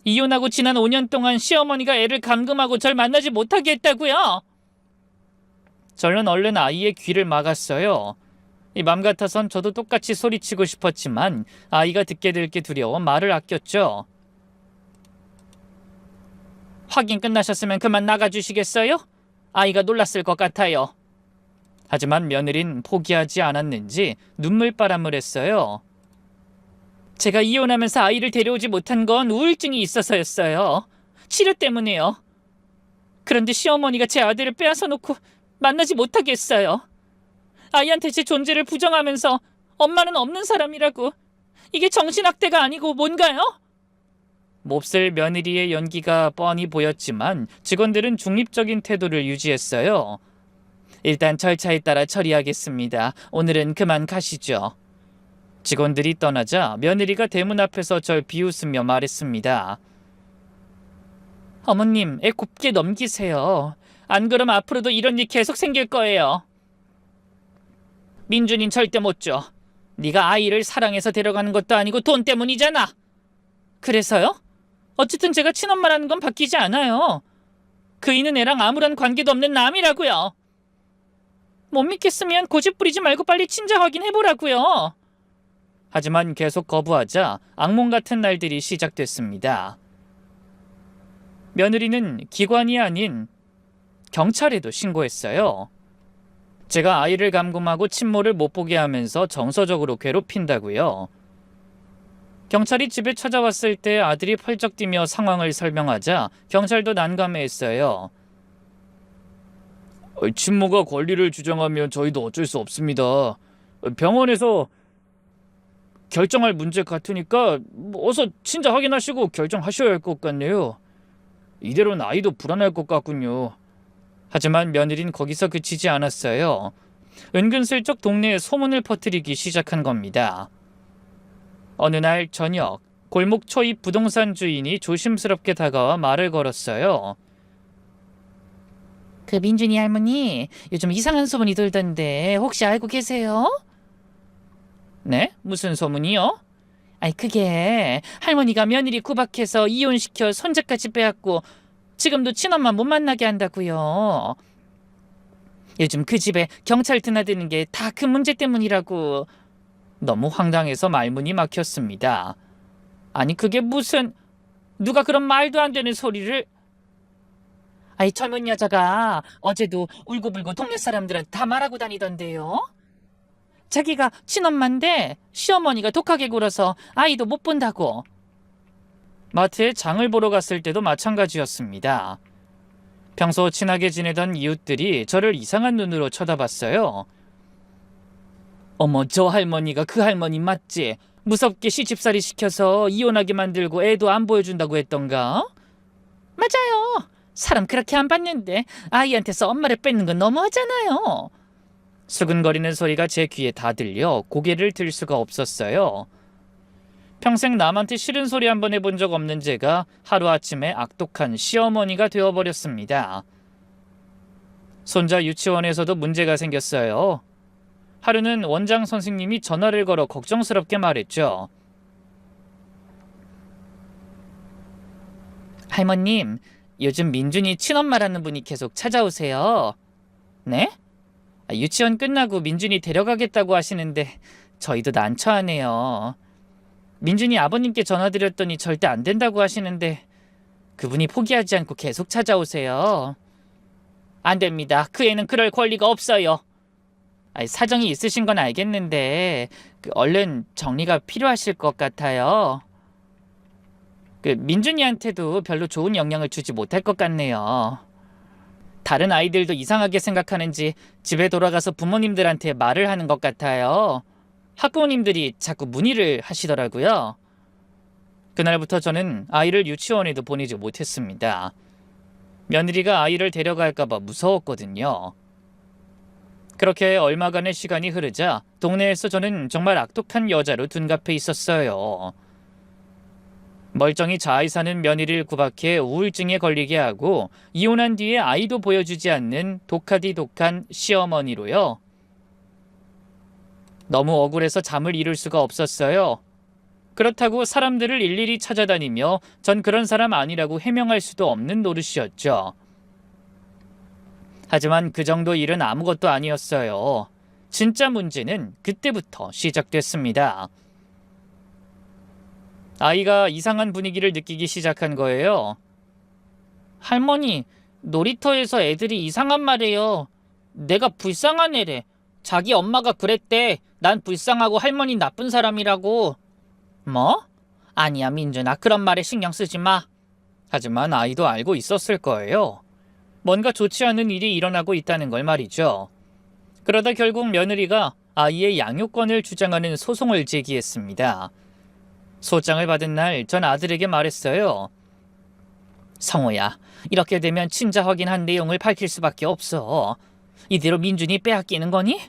이혼하고 지난 5년 동안 시어머니가 애를 감금하고 절 만나지 못하게 했다고요. 저는 얼른 아이의 귀를 막았어요. 이 맘 같아선 저도 똑같이 소리치고 싶었지만 아이가 듣게 될 게 두려워 말을 아꼈죠. 확인 끝나셨으면 그만 나가주시겠어요? 아이가 놀랐을 것 같아요. 하지만 며느린 포기하지 않았는지 눈물바람을 했어요. 제가 이혼하면서 아이를 데려오지 못한 건 우울증이 있어서였어요. 치료 때문에요. 그런데 시어머니가 제 아들을 빼앗아 놓고 만나지 못하게 했어요. 아이한테 제 존재를 부정하면서 엄마는 없는 사람이라고. 이게 정신학대가 아니고 뭔가요? 몹쓸 며느리의 연기가 뻔히 보였지만 직원들은 중립적인 태도를 유지했어요. 일단 절차에 따라 처리하겠습니다. 오늘은 그만 가시죠. 직원들이 떠나자 며느리가 대문 앞에서 절 비웃으며 말했습니다. 어머님, 애 곱게 넘기세요. 안 그럼 앞으로도 이런 일 계속 생길 거예요. 민준인 절대 못 줘. 네가 아이를 사랑해서 데려가는 것도 아니고 돈 때문이잖아. 그래서요? 어쨌든 제가 친엄마라는 건 바뀌지 않아요. 그이는 애랑 아무런 관계도 없는 남이라고요. 못 믿겠으면 고집 부리지 말고 빨리 친자 확인해보라고요. 하지만 계속 거부하자 악몽 같은 날들이 시작됐습니다. 며느리는 기관이 아닌 경찰에도 신고했어요. 제가 아이를 감금하고 친모를 못 보게 하면서 정서적으로 괴롭힌다고요. 경찰이 집에 찾아왔을 때 아들이 펄쩍 뛰며 상황을 설명하자 경찰도 난감해했어요. 친모가 권리를 주장하면 저희도 어쩔 수 없습니다. 병원에서 결정할 문제 같으니까 어서 친자 확인하시고 결정하셔야 할 것 같네요. 이대로는 아이도 불안할 것 같군요. 하지만 며느린 거기서 그치지 않았어요. 은근슬쩍 동네에 소문을 퍼뜨리기 시작한 겁니다. 어느 날 저녁, 골목 초입 부동산 주인이 조심스럽게 다가와 말을 걸었어요. 그 민준이 할머니, 요즘 이상한 소문이 돌던데 혹시 알고 계세요? 네? 무슨 소문이요? 아니 그게 할머니가 며느리 구박해서 이혼시켜 손자까지 빼앗고 지금도 친엄마 못 만나게 한다고요. 요즘 그 집에 경찰 드나드는 게 다 그 문제 때문이라고. 너무 황당해서 말문이 막혔습니다. 아니 그게 무슨... 누가 그런 말도 안 되는 소리를... 아이 젊은 여자가 어제도 울고불고 동네 사람들한테 다 말하고 다니던데요. 자기가 친엄마인데 시어머니가 독하게 굴어서 아이도 못 본다고. 마트에 장을 보러 갔을 때도 마찬가지였습니다. 평소 친하게 지내던 이웃들이 저를 이상한 눈으로 쳐다봤어요. 어머, 저 할머니가 그 할머니 맞지? 무섭게 시집살이 시켜서 이혼하게 만들고 애도 안 보여준다고 했던가? 맞아요. 사람 그렇게 안 봤는데 아이한테서 엄마를 뺏는 건 너무하잖아요. 수근거리는 소리가 제 귀에 다 들려 고개를 들 수가 없었어요. 평생 남한테 싫은 소리 한번 해본 적 없는 제가 하루아침에 악독한 시어머니가 되어버렸습니다. 손자 유치원에서도 문제가 생겼어요. 하루는 원장 선생님이 전화를 걸어 걱정스럽게 말했죠. 할머님, 요즘 민준이 친엄마라는 분이 계속 찾아오세요. 네? 유치원 끝나고 민준이 데려가겠다고 하시는데 저희도 난처하네요. 민준이 아버님께 전화드렸더니 절대 안 된다고 하시는데 그분이 포기하지 않고 계속 찾아오세요. 안 됩니다. 그 애는 그럴 권리가 없어요. 사정이 있으신 건 알겠는데 얼른 정리가 필요하실 것 같아요. 민준이한테도 별로 좋은 영향을 주지 못할 것 같네요. 다른 아이들도 이상하게 생각하는지 집에 돌아가서 부모님들한테 말을 하는 것 같아요. 학부모님들이 자꾸 문의를 하시더라고요. 그날부터 저는 아이를 유치원에도 보내지 못했습니다. 며느리가 아이를 데려갈까 봐 무서웠거든요. 그렇게 얼마간의 시간이 흐르자 동네에서 저는 정말 악독한 여자로 둔갑해 있었어요. 멀쩡히 잘 사는 며느리를 구박해 우울증에 걸리게 하고 이혼한 뒤에 아이도 보여주지 않는 독하디 독한 시어머니로요. 너무 억울해서 잠을 이룰 수가 없었어요. 그렇다고 사람들을 일일이 찾아다니며 전 그런 사람 아니라고 해명할 수도 없는 노릇이었죠. 하지만 그 정도 일은 아무것도 아니었어요. 진짜 문제는 그때부터 시작됐습니다. 아이가 이상한 분위기를 느끼기 시작한 거예요. 할머니, 놀이터에서 애들이 이상한 말해요. 내가 불쌍한 애래. 자기 엄마가 그랬대. 난 불쌍하고 할머니 나쁜 사람이라고. 뭐? 아니야, 민준아. 그런 말에 신경 쓰지 마. 하지만 아이도 알고 있었을 거예요. 뭔가 좋지 않은 일이 일어나고 있다는 걸 말이죠. 그러다 결국 며느리가 아이의 양육권을 주장하는 소송을 제기했습니다. 소장을 받은 날 전 아들에게 말했어요. 성호야, 이렇게 되면 친자 확인한 내용을 밝힐 수밖에 없어. 이대로 민준이 빼앗기는 거니?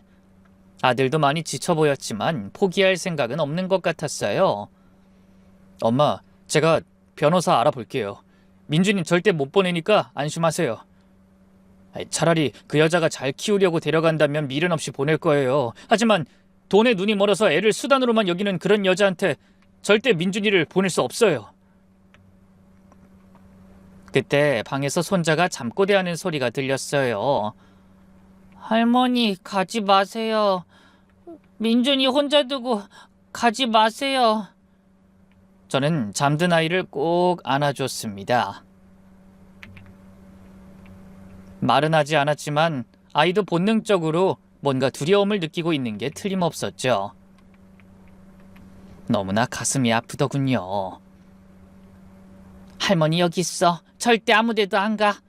아들도 많이 지쳐 보였지만 포기할 생각은 없는 것 같았어요. 엄마, 제가 변호사 알아볼게요. 민준이 절대 못 보내니까 안심하세요. 차라리 그 여자가 잘 키우려고 데려간다면 미련 없이 보낼 거예요. 하지만 돈에 눈이 멀어서 애를 수단으로만 여기는 그런 여자한테 절대 민준이를 보낼 수 없어요. 그때 방에서 손자가 잠꼬대하는 소리가 들렸어요. 할머니, 가지 마세요. 민준이 혼자 두고 가지 마세요. 저는 잠든 아이를 꼭 안아줬습니다. 말은 하지 않았지만 아이도 본능적으로 뭔가 두려움을 느끼고 있는 게 틀림없었죠. 너무나 가슴이 아프더군요. 할머니 여기 있어. 절대 아무데도 안 가.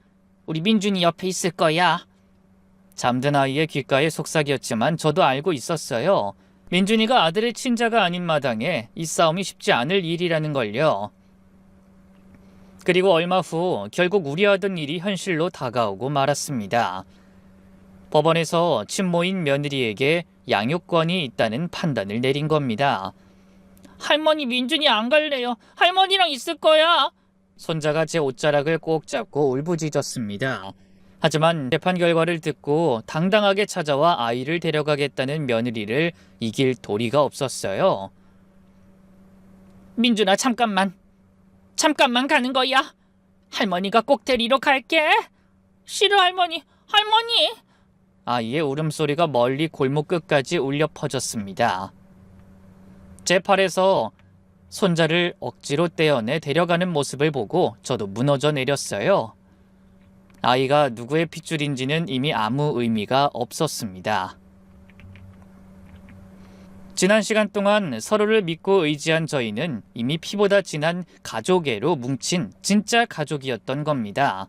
우리 민준이 옆에 있을 거야. 잠든 아이의 귓가에 속삭였지만 저도 알고 있었어요. 민준이가 아들의 친자가 아닌 마당에 이 싸움이 쉽지 않을 일이라는 걸요. 그리고 얼마 후 결국 우려하던 일이 현실로 다가오고 말았습니다. 법원에서 친모인 며느리에게 양육권이 있다는 판단을 내린 겁니다. 할머니, 민준이 안 갈래요. 할머니랑 있을 거야. 손자가 제 옷자락을 꼭 잡고 울부짖었습니다. 하지만 재판 결과를 듣고 당당하게 찾아와 아이를 데려가겠다는 며느리를 이길 도리가 없었어요. 민준아, 잠깐만 가는 거야. 할머니가 꼭 데리러 갈게. 싫어, 할머니. 아이의 울음소리가 멀리 골목 끝까지 울려 퍼졌습니다. 제 팔에서 손자를 억지로 떼어내 데려가는 모습을 보고 저도 무너져 내렸어요. 아이가 누구의 핏줄인지는 이미 아무 의미가 없었습니다. 지난 시간 동안 서로를 믿고 의지한 저희는 이미 피보다 진한 가족애로 뭉친 진짜 가족이었던 겁니다.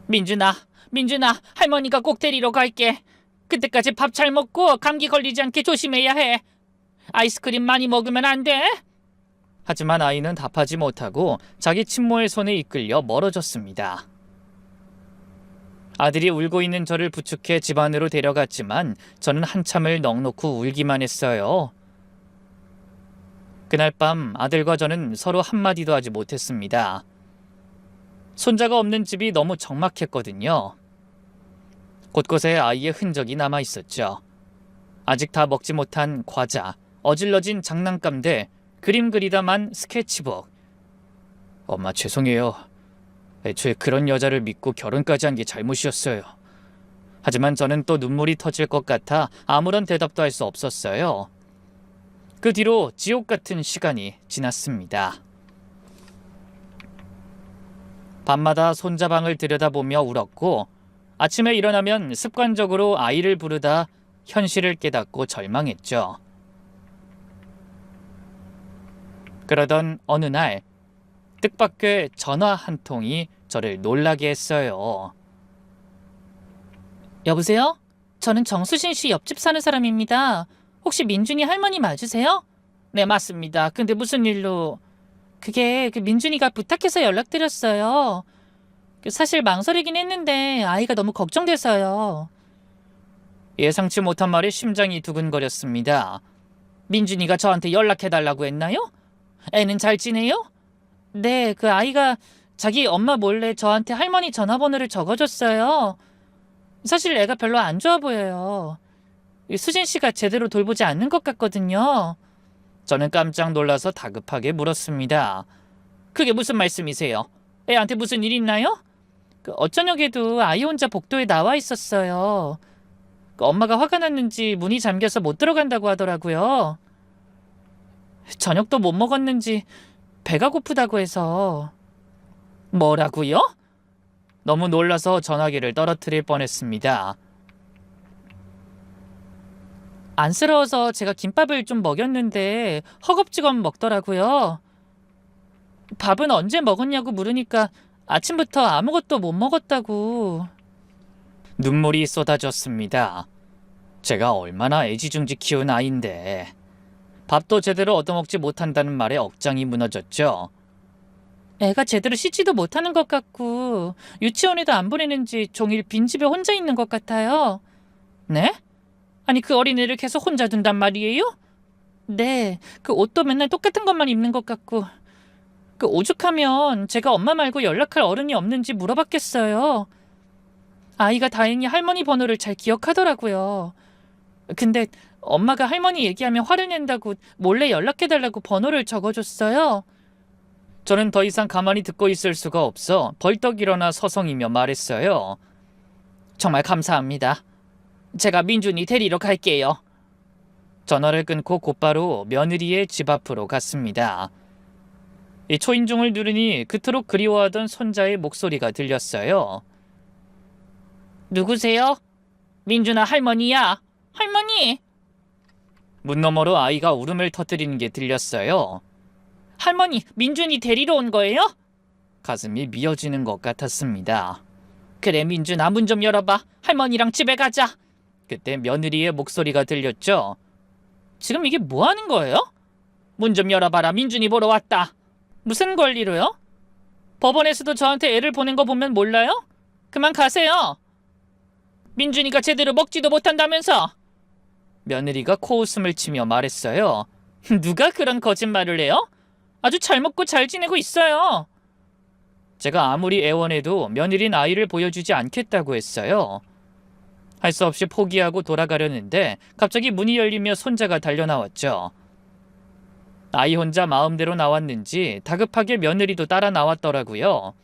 민준아, 할머니가 꼭 데리러 갈게. 그때까지 밥 잘 먹고 감기 걸리지 않게 조심해야 해. 아이스크림 많이 먹으면 안 돼. 하지만 아이는 답하지 못하고 자기 친모의 손에 이끌려 멀어졌습니다. 아들이 울고 있는 저를 부축해 집 안으로 데려갔지만 저는 한참을 넋놓고 울기만 했어요. 그날 밤 아들과 저는 서로 한마디도 하지 못했습니다. 손자가 없는 집이 너무 적막했거든요. 곳곳에 아이의 흔적이 남아 있었죠. 아직 다 먹지 못한 과자, 어질러진 장난감들, 그림 그리다만 스케치북. 엄마, 죄송해요. 애초에 그런 여자를 믿고 결혼까지 한 게 잘못이었어요. 하지만 저는 또 눈물이 터질 것 같아 아무런 대답도 할 수 없었어요. 그 뒤로 지옥 같은 시간이 지났습니다. 밤마다 손자 방을 들여다보며 울었고 아침에 일어나면 습관적으로 아이를 부르다 현실을 깨닫고 절망했죠. 그러던 어느 날 뜻밖의 전화 한 통이 저를 놀라게 했어요. 여보세요? 저는 정수진 씨 옆집 사는 사람입니다. 혹시 민준이 할머니 맞으세요? 네, 맞습니다. 근데 무슨 일로? 그게 민준이가 부탁해서 연락드렸어요. 사실 망설이긴 했는데 아이가 너무 걱정돼서요. 예상치 못한 말에 심장이 두근거렸습니다. 민준이가 저한테 연락해달라고 했나요? 애는 잘 지내요? 네, 그 아이가 자기 엄마 몰래 저한테 할머니 전화번호를 적어줬어요. 사실 애가 별로 안 좋아 보여요. 수진 씨가 제대로 돌보지 않는 것 같거든요. 저는 깜짝 놀라서 다급하게 물었습니다. 그게 무슨 말씀이세요? 애한테 무슨 일 있나요? 어쩌녁에도 아이 혼자 복도에 나와 있었어요. 엄마가 화가 났는지 문이 잠겨서 못 들어간다고 하더라고요. 저녁도 못 먹었는지 배가 고프다고 해서. 뭐라고요? 너무 놀라서 전화기를 떨어뜨릴 뻔했습니다. 안쓰러워서 제가 김밥을 좀 먹였는데 허겁지겁 먹더라고요. 밥은 언제 먹었냐고 물으니까 아침부터 아무것도 못 먹었다고. 눈물이 쏟아졌습니다. 제가 얼마나 애지중지 키운 아이인데 밥도 제대로 얻어먹지 못한다는 말에 억장이 무너졌죠. 애가 제대로 씻지도 못하는 것 같고 유치원에도 안 보내는지 종일 빈집에 혼자 있는 것 같아요. 네? 아니 그 어린애를 계속 혼자 둔단 말이에요? 네, 그 옷도 맨날 똑같은 것만 입는 것 같고 그 오죽하면 제가 엄마 말고 연락할 어른이 없는지 물어봤겠어요. 아이가 다행히 할머니 번호를 잘 기억하더라고요. 근데 엄마가 할머니 얘기하면 화를 낸다고 몰래 연락해달라고 번호를 적어줬어요. 저는 더 이상 가만히 듣고 있을 수가 없어 벌떡 일어나 서성이며 말했어요. 정말 감사합니다. 제가 민준이 데리러 갈게요. 전화를 끊고 곧바로 며느리의 집 앞으로 갔습니다. 이 초인종을 누르니 그토록 그리워하던 손자의 목소리가 들렸어요. 누구세요? 민준아 할머니야. 할머니! 문 너머로 아이가 울음을 터뜨리는 게 들렸어요. 할머니, 민준이 데리러 온 거예요? 가슴이 미어지는 것 같았습니다. 그래 민준아 문 좀 열어봐. 할머니랑 집에 가자. 그때 며느리의 목소리가 들렸죠. 지금 이게 뭐 하는 거예요? 문 좀 열어봐라. 민준이 보러 왔다. 무슨 권리로요? 법원에서도 저한테 애를 보낸 거 보면 몰라요? 그만 가세요. 민준이가 제대로 먹지도 못한다면서. 며느리가 코웃음을 치며 말했어요. 누가 그런 거짓말을 해요? 아주 잘 먹고 잘 지내고 있어요. 제가 아무리 애원해도 며느리는 아이를 보여주지 않겠다고 했어요. 할 수 없이 포기하고 돌아가려는데 갑자기 문이 열리며 손자가 달려나왔죠. 아이 혼자 마음대로 나왔는지 다급하게 며느리도 따라 나왔더라고요.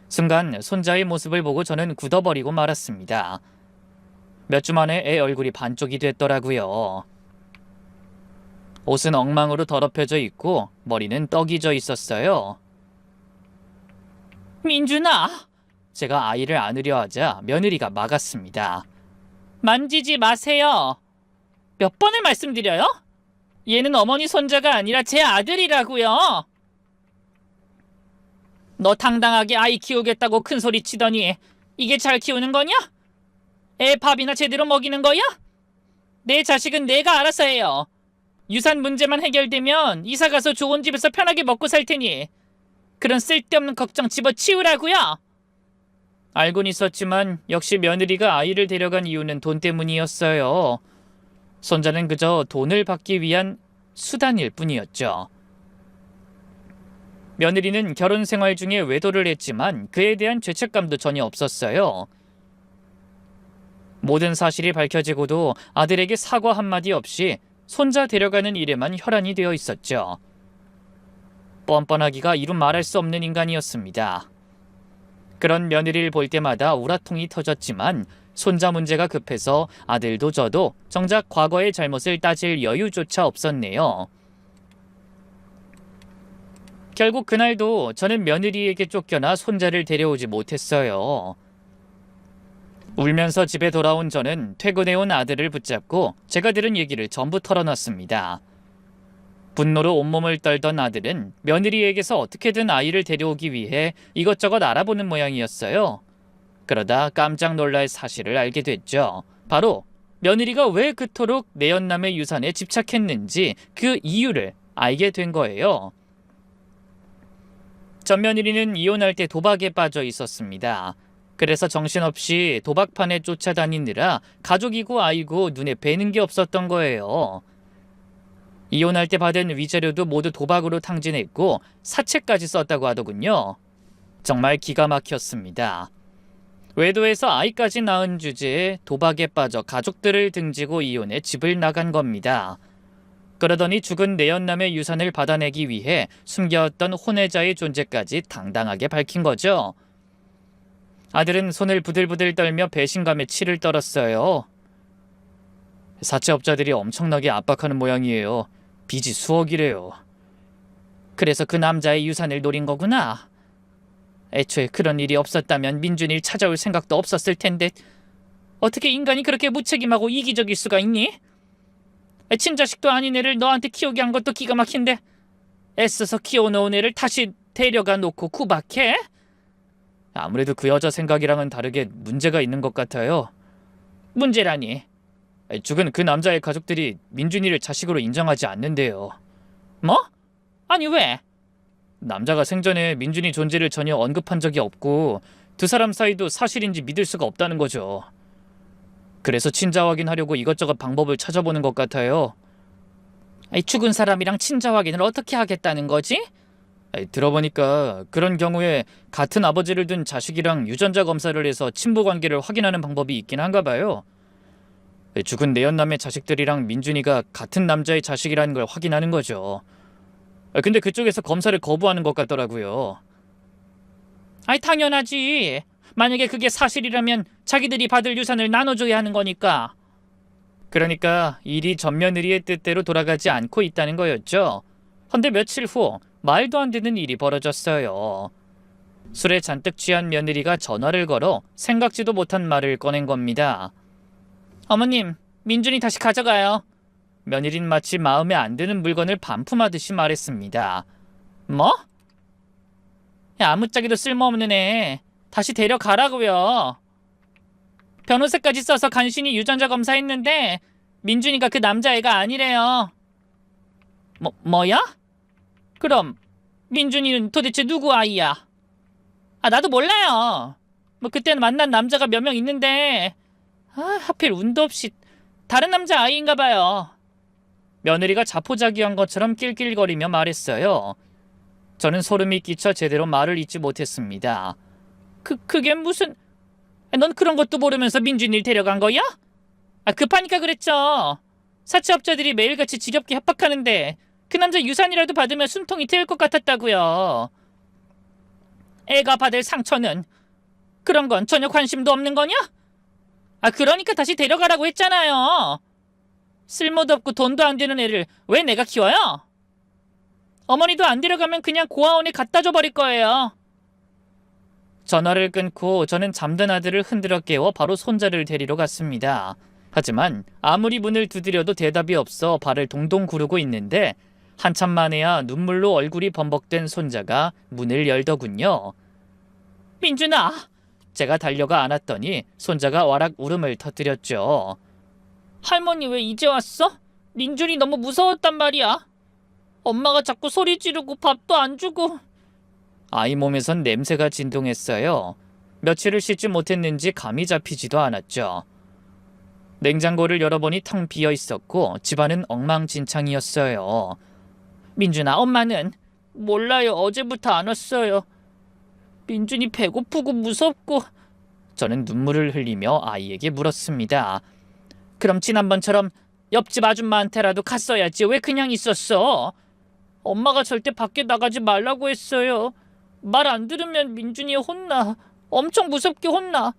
순간 손자의 모습을 보고 저는 굳어버리고 말았습니다. 몇 주 만에 애 얼굴이 반쪽이 됐더라고요. 옷은 엉망으로 더럽혀져 있고 머리는 떡이 져 있었어요. 민준아! 제가 아이를 안으려 하자 며느리가 막았습니다. 만지지 마세요. 몇 번을 말씀드려요? 얘는 어머니 손자가 아니라 제 아들이라고요. 너 당당하게 아이 키우겠다고 큰소리 치더니 이게 잘 키우는 거냐? 애 밥이나 제대로 먹이는 거야? 내 자식은 내가 알아서 해요. 유산 문제만 해결되면 이사가서 좋은 집에서 편하게 먹고 살 테니 그런 쓸데없는 걱정 집어치우라고요. 알고는 있었지만 역시 며느리가 아이를 데려간 이유는 돈 때문이었어요. 손자는 그저 돈을 받기 위한 수단일 뿐이었죠. 며느리는 결혼 생활 중에 외도를 했지만 그에 대한 죄책감도 전혀 없었어요. 모든 사실이 밝혀지고도 아들에게 사과 한마디 없이 손자 데려가는 일에만 혈안이 되어 있었죠. 뻔뻔하기가 이루 말할 수 없는 인간이었습니다. 그런 며느리를 볼 때마다 우라통이 터졌지만 손자 문제가 급해서 아들도 저도 정작 과거의 잘못을 따질 여유조차 없었네요. 결국 그날도 저는 며느리에게 쫓겨나 손자를 데려오지 못했어요. 울면서 집에 돌아온 저는 퇴근해온 아들을 붙잡고 제가 들은 얘기를 전부 털어놨습니다. 분노로 온몸을 떨던 아들은 며느리에게서 어떻게든 아이를 데려오기 위해 이것저것 알아보는 모양이었어요. 그러다 깜짝 놀랄 사실을 알게 됐죠. 바로 며느리가 왜 그토록 내연남의 유산에 집착했는지 그 이유를 알게 된 거예요. 전 며느리는 이혼할 때 도박에 빠져 있었습니다. 그래서 정신없이 도박판에 쫓아다니느라 가족이고 아이고 눈에 뵈는 게 없었던 거예요. 이혼할 때 받은 위자료도 모두 도박으로 탕진했고 사채까지 썼다고 하더군요. 정말 기가 막혔습니다. 외도해서 아이까지 낳은 주제에 도박에 빠져 가족들을 등지고 이혼해 집을 나간 겁니다. 그러더니 죽은 내연남의 유산을 받아내기 위해 숨겨왔던 혼외자의 존재까지 당당하게 밝힌 거죠. 아들은 손을 부들부들 떨며 배신감에 치를 떨었어요. 사채업자들이 엄청나게 압박하는 모양이에요. 빚이 수억이래요. 그래서 그 남자의 유산을 노린 거구나. 애초에 그런 일이 없었다면 민준이를 찾아올 생각도 없었을 텐데 어떻게 인간이 그렇게 무책임하고 이기적일 수가 있니? 친자식도 아닌 애를 너한테 키우게 한 것도 기가 막힌데 애써서 키워놓은 애를 다시 데려가 놓고 구박해? 아무래도 그 여자 생각이랑은 다르게 문제가 있는 것 같아요. 문제라니? 죽은 그 남자의 가족들이 민준이를 자식으로 인정하지 않는데요. 뭐? 아니 왜? 남자가 생전에 민준이 존재를 전혀 언급한 적이 없고 두 사람 사이도 사실인지 믿을 수가 없다는 거죠. 그래서 친자 확인하려고 이것저것 방법을 찾아보는 것 같아요. 죽은 사람이랑 친자 확인을 어떻게 하겠다는 거지? 들어보니까 그런 경우에 같은 아버지를 둔 자식이랑 유전자 검사를 해서 친부 관계를 확인하는 방법이 있긴 한가 봐요. 죽은 내연남의 자식들이랑 민준이가 같은 남자의 자식이라는 걸 확인하는 거죠. 근데 그쪽에서 검사를 거부하는 것 같더라고요. 당연하지. 만약에 그게 사실이라면 자기들이 받을 유산을 나눠줘야 하는 거니까. 그러니까 일이 전며느리의 뜻대로 돌아가지 않고 있다는 거였죠. 헌데 며칠 후 말도 안 되는 일이 벌어졌어요. 술에 잔뜩 취한 며느리가 전화를 걸어 생각지도 못한 말을 꺼낸 겁니다. 어머님, 민준이 다시 가져가요. 며느리는 마치 마음에 안 드는 물건을 반품하듯이 말했습니다. 뭐? 아무짝에도 쓸모없는 애 다시 데려가라고요. 변호사까지 써서 간신히 유전자 검사했는데 민준이가 그 남자애가 아니래요. 뭐야? 그럼 민준이는 도대체 누구 아이야? 나도 몰라요. 그때는 만난 남자가 몇 명 있는데 하필 운도 없이 다른 남자 아이인가 봐요. 며느리가 자포자기한 것처럼 낄낄거리며 말했어요. 저는 소름이 끼쳐 제대로 말을 잇지 못했습니다. 그게 무슨... 넌 그런 것도 모르면서 민준이를 데려간 거야? 급하니까 그랬죠. 사채업자들이 매일같이 지겹게 협박하는데 그 남자 유산이라도 받으면 숨통이 트일 것 같았다고요. 애가 받을 상처는 그런 건 전혀 관심도 없는 거냐? 그러니까 다시 데려가라고 했잖아요. 쓸모도 없고 돈도 안 되는 애를 왜 내가 키워요? 어머니도 안 데려가면 그냥 고아원에 갖다 줘버릴 거예요. 전화를 끊고 저는 잠든 아들을 흔들어 깨워 바로 손자를 데리러 갔습니다. 하지만 아무리 문을 두드려도 대답이 없어 발을 동동 구르고 있는데 한참 만에야 눈물로 얼굴이 범벅된 손자가 문을 열더군요. 민준아! 제가 달려가 안았더니 손자가 와락 울음을 터뜨렸죠. 할머니 왜 이제 왔어? 민준이 너무 무서웠단 말이야. 엄마가 자꾸 소리 지르고 밥도 안 주고. 아이 몸에선 냄새가 진동했어요. 며칠을 씻지 못했는지 감이 잡히지도 않았죠. 냉장고를 열어보니 텅 비어 있었고 집안은 엉망진창이었어요. 민준아, 엄마는? 몰라요. 어제부터 안 왔어요. 민준이 배고프고 무섭고. 저는 눈물을 흘리며 아이에게 물었습니다. 그럼 지난번처럼 옆집 아줌마한테라도 갔어야지. 왜 그냥 있었어? 엄마가 절대 밖에 나가지 말라고 했어요. 말 안 들으면 민준이 혼나. 엄청 무섭게 혼나.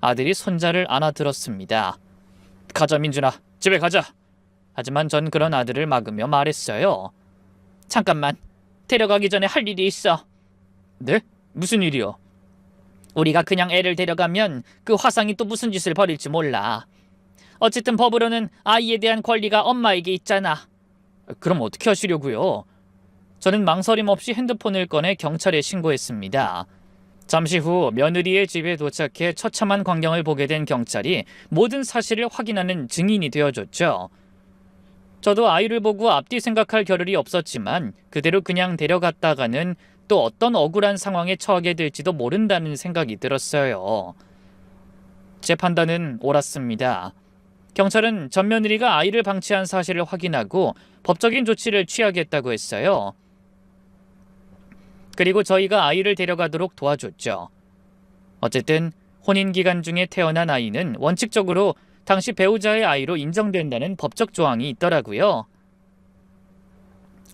아들이 손자를 안아들었습니다. 가자 민준아, 집에 가자. 하지만 전 그런 아들을 막으며 말했어요. 잠깐만, 데려가기 전에 할 일이 있어. 네? 무슨 일이요? 우리가 그냥 애를 데려가면 그 화상이 또 무슨 짓을 벌일지 몰라. 어쨌든 법으로는 아이에 대한 권리가 엄마에게 있잖아. 그럼 어떻게 하시려고요? 저는 망설임 없이 핸드폰을 꺼내 경찰에 신고했습니다. 잠시 후 며느리의 집에 도착해 처참한 광경을 보게 된 경찰이 모든 사실을 확인하는 증인이 되어줬죠. 저도 아이를 보고 앞뒤 생각할 겨를이 없었지만 그대로 그냥 데려갔다가는 또 어떤 억울한 상황에 처하게 될지도 모른다는 생각이 들었어요. 제 판단은 옳았습니다. 경찰은 전 며느리가 아이를 방치한 사실을 확인하고 법적인 조치를 취하겠다고 했어요. 그리고 저희가 아이를 데려가도록 도와줬죠. 어쨌든 혼인 기간 중에 태어난 아이는 원칙적으로 당시 배우자의 아이로 인정된다는 법적 조항이 있더라고요.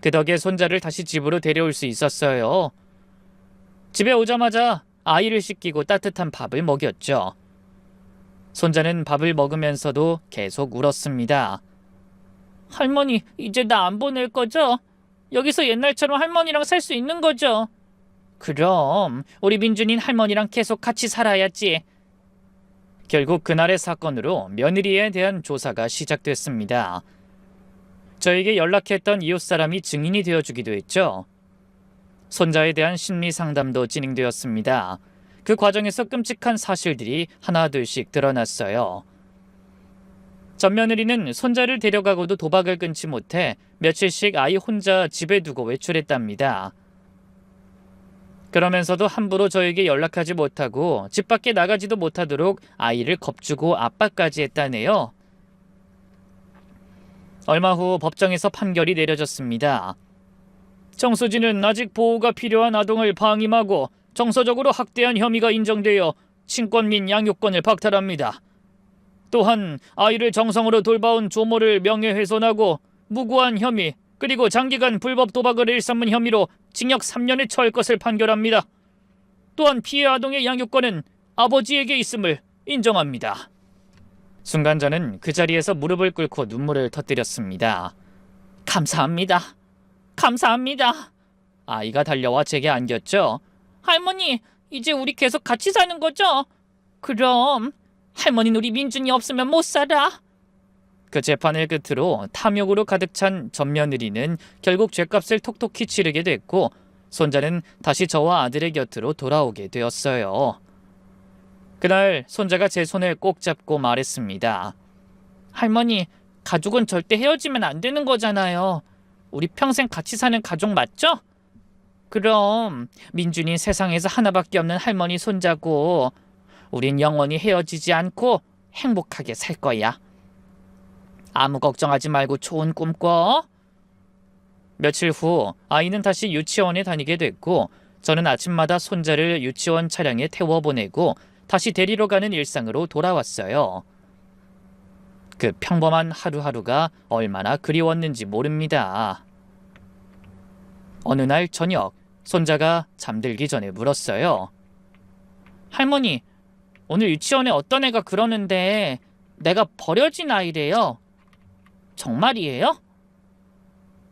그 덕에 손자를 다시 집으로 데려올 수 있었어요. 집에 오자마자 아이를 씻기고 따뜻한 밥을 먹였죠. 손자는 밥을 먹으면서도 계속 울었습니다. 할머니, 이제 나 안 보낼 거죠? 여기서 옛날처럼 할머니랑 살 수 있는 거죠? 그럼 우리 민준이는 할머니랑 계속 같이 살아야지. 결국 그날의 사건으로 며느리에 대한 조사가 시작됐습니다. 저에게 연락했던 이웃 사람이 증인이 되어주기도 했죠. 손자에 대한 심리 상담도 진행되었습니다. 그 과정에서 끔찍한 사실들이 하나둘씩 드러났어요. 전 며느리는 손자를 데려가고도 도박을 끊지 못해 며칠씩 아이 혼자 집에 두고 외출했답니다. 그러면서도 함부로 저에게 연락하지 못하고 집 밖에 나가지도 못하도록 아이를 겁주고 압박까지 했다네요. 얼마 후 법정에서 판결이 내려졌습니다. 정수진은 아직 보호가 필요한 아동을 방임하고 정서적으로 학대한 혐의가 인정되어 친권 및 양육권을 박탈합니다. 또한 아이를 정성으로 돌봐온 조모를 명예훼손하고 무고한 혐의 그리고 장기간 불법 도박을 일삼은 혐의로 징역 3년을 처할 것을 판결합니다. 또한 피해 아동의 양육권은 아버지에게 있음을 인정합니다. 순간 저는 그 자리에서 무릎을 꿇고 눈물을 터뜨렸습니다. 감사합니다. 감사합니다. 아이가 달려와 제게 안겼죠. 할머니, 이제 우리 계속 같이 사는 거죠? 그럼 할머니는 우리 민준이 없으면 못 살아. 그 재판을 끝으로 탐욕으로 가득 찬 전 며느리는 결국 죗값을 톡톡히 치르게 됐고 손자는 다시 저와 아들의 곁으로 돌아오게 되었어요. 그날 손자가 제 손을 꼭 잡고 말했습니다. 할머니, 가족은 절대 헤어지면 안 되는 거잖아요. 우리 평생 같이 사는 가족 맞죠? 그럼 민준이 세상에서 하나밖에 없는 할머니 손자고 우린 영원히 헤어지지 않고 행복하게 살 거야. 아무 걱정하지 말고 좋은 꿈 꿔. 며칠 후 아이는 다시 유치원에 다니게 됐고 저는 아침마다 손자를 유치원 차량에 태워보내고 다시 데리러 가는 일상으로 돌아왔어요. 그 평범한 하루하루가 얼마나 그리웠는지 모릅니다. 어느 날 저녁 손자가 잠들기 전에 물었어요. 할머니, 오늘 유치원에 어떤 애가 그러는데 내가 버려진 아이래요. 정말이에요?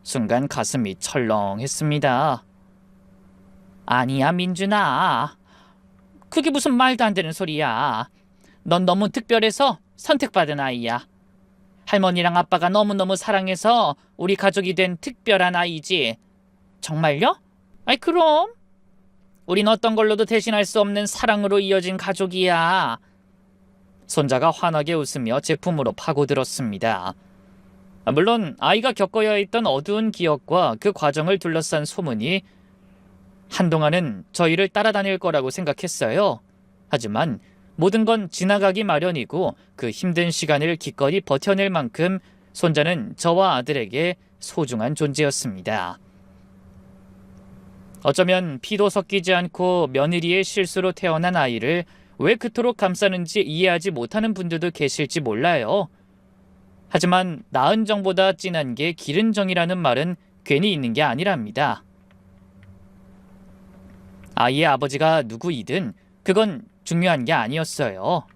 순간 가슴이 철렁했습니다. 아니야, 민준아. 그게 무슨 말도 안 되는 소리야. 넌 너무 특별해서 선택받은 아이야. 할머니랑 아빠가 너무너무 사랑해서 우리 가족이 된 특별한 아이지. 정말요? 아이, 그럼. 우린 어떤 걸로도 대신할 수 없는 사랑으로 이어진 가족이야. 손자가 환하게 웃으며 제 품으로 파고들었습니다. 물론 아이가 겪어야 했던 어두운 기억과 그 과정을 둘러싼 소문이 한동안은 저희를 따라다닐 거라고 생각했어요. 하지만 모든 건 지나가기 마련이고 그 힘든 시간을 기꺼이 버텨낼 만큼 손자는 저와 아들에게 소중한 존재였습니다. 어쩌면 피도 섞이지 않고 며느리의 실수로 태어난 아이를 왜 그토록 감싸는지 이해하지 못하는 분들도 계실지 몰라요. 하지만 낳은 정보다 진한 게 기른 정이라는 말은 괜히 있는 게 아니랍니다. 아이의 아버지가 누구이든 그건 중요한 게 아니었어요.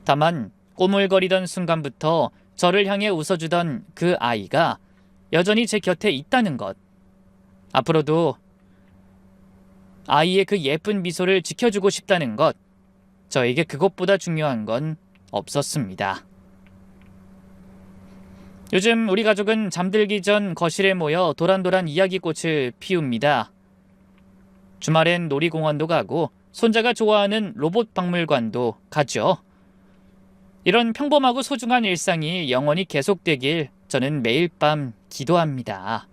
다만 꼬물거리던 순간부터 저를 향해 웃어주던 그 아이가 여전히 제 곁에 있다는 것. 앞으로도 아이의 그 예쁜 미소를 지켜주고 싶다는 것. 저에게 그것보다 중요한 건 없었습니다. 요즘 우리 가족은 잠들기 전 거실에 모여 도란도란 이야기꽃을 피웁니다. 주말엔 놀이공원도 가고 손자가 좋아하는 로봇 박물관도 가죠. 이런 평범하고 소중한 일상이 영원히 계속되길 저는 매일 밤 기도합니다.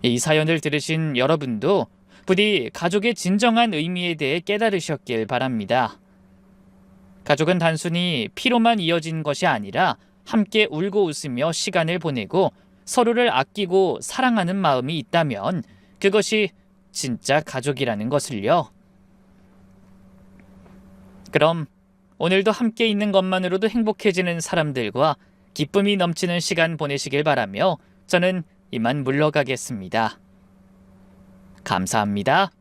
이 사연을 들으신 여러분도 부디 가족의 진정한 의미에 대해 깨달으셨길 바랍니다. 가족은 단순히 피로만 이어진 것이 아니라 함께 울고 웃으며 시간을 보내고 서로를 아끼고 사랑하는 마음이 있다면 그것이 진짜 가족이라는 것을요. 그럼 오늘도 함께 있는 것만으로도 행복해지는 사람들과 기쁨이 넘치는 시간 보내시길 바라며 저는 이만 물러가겠습니다. 감사합니다.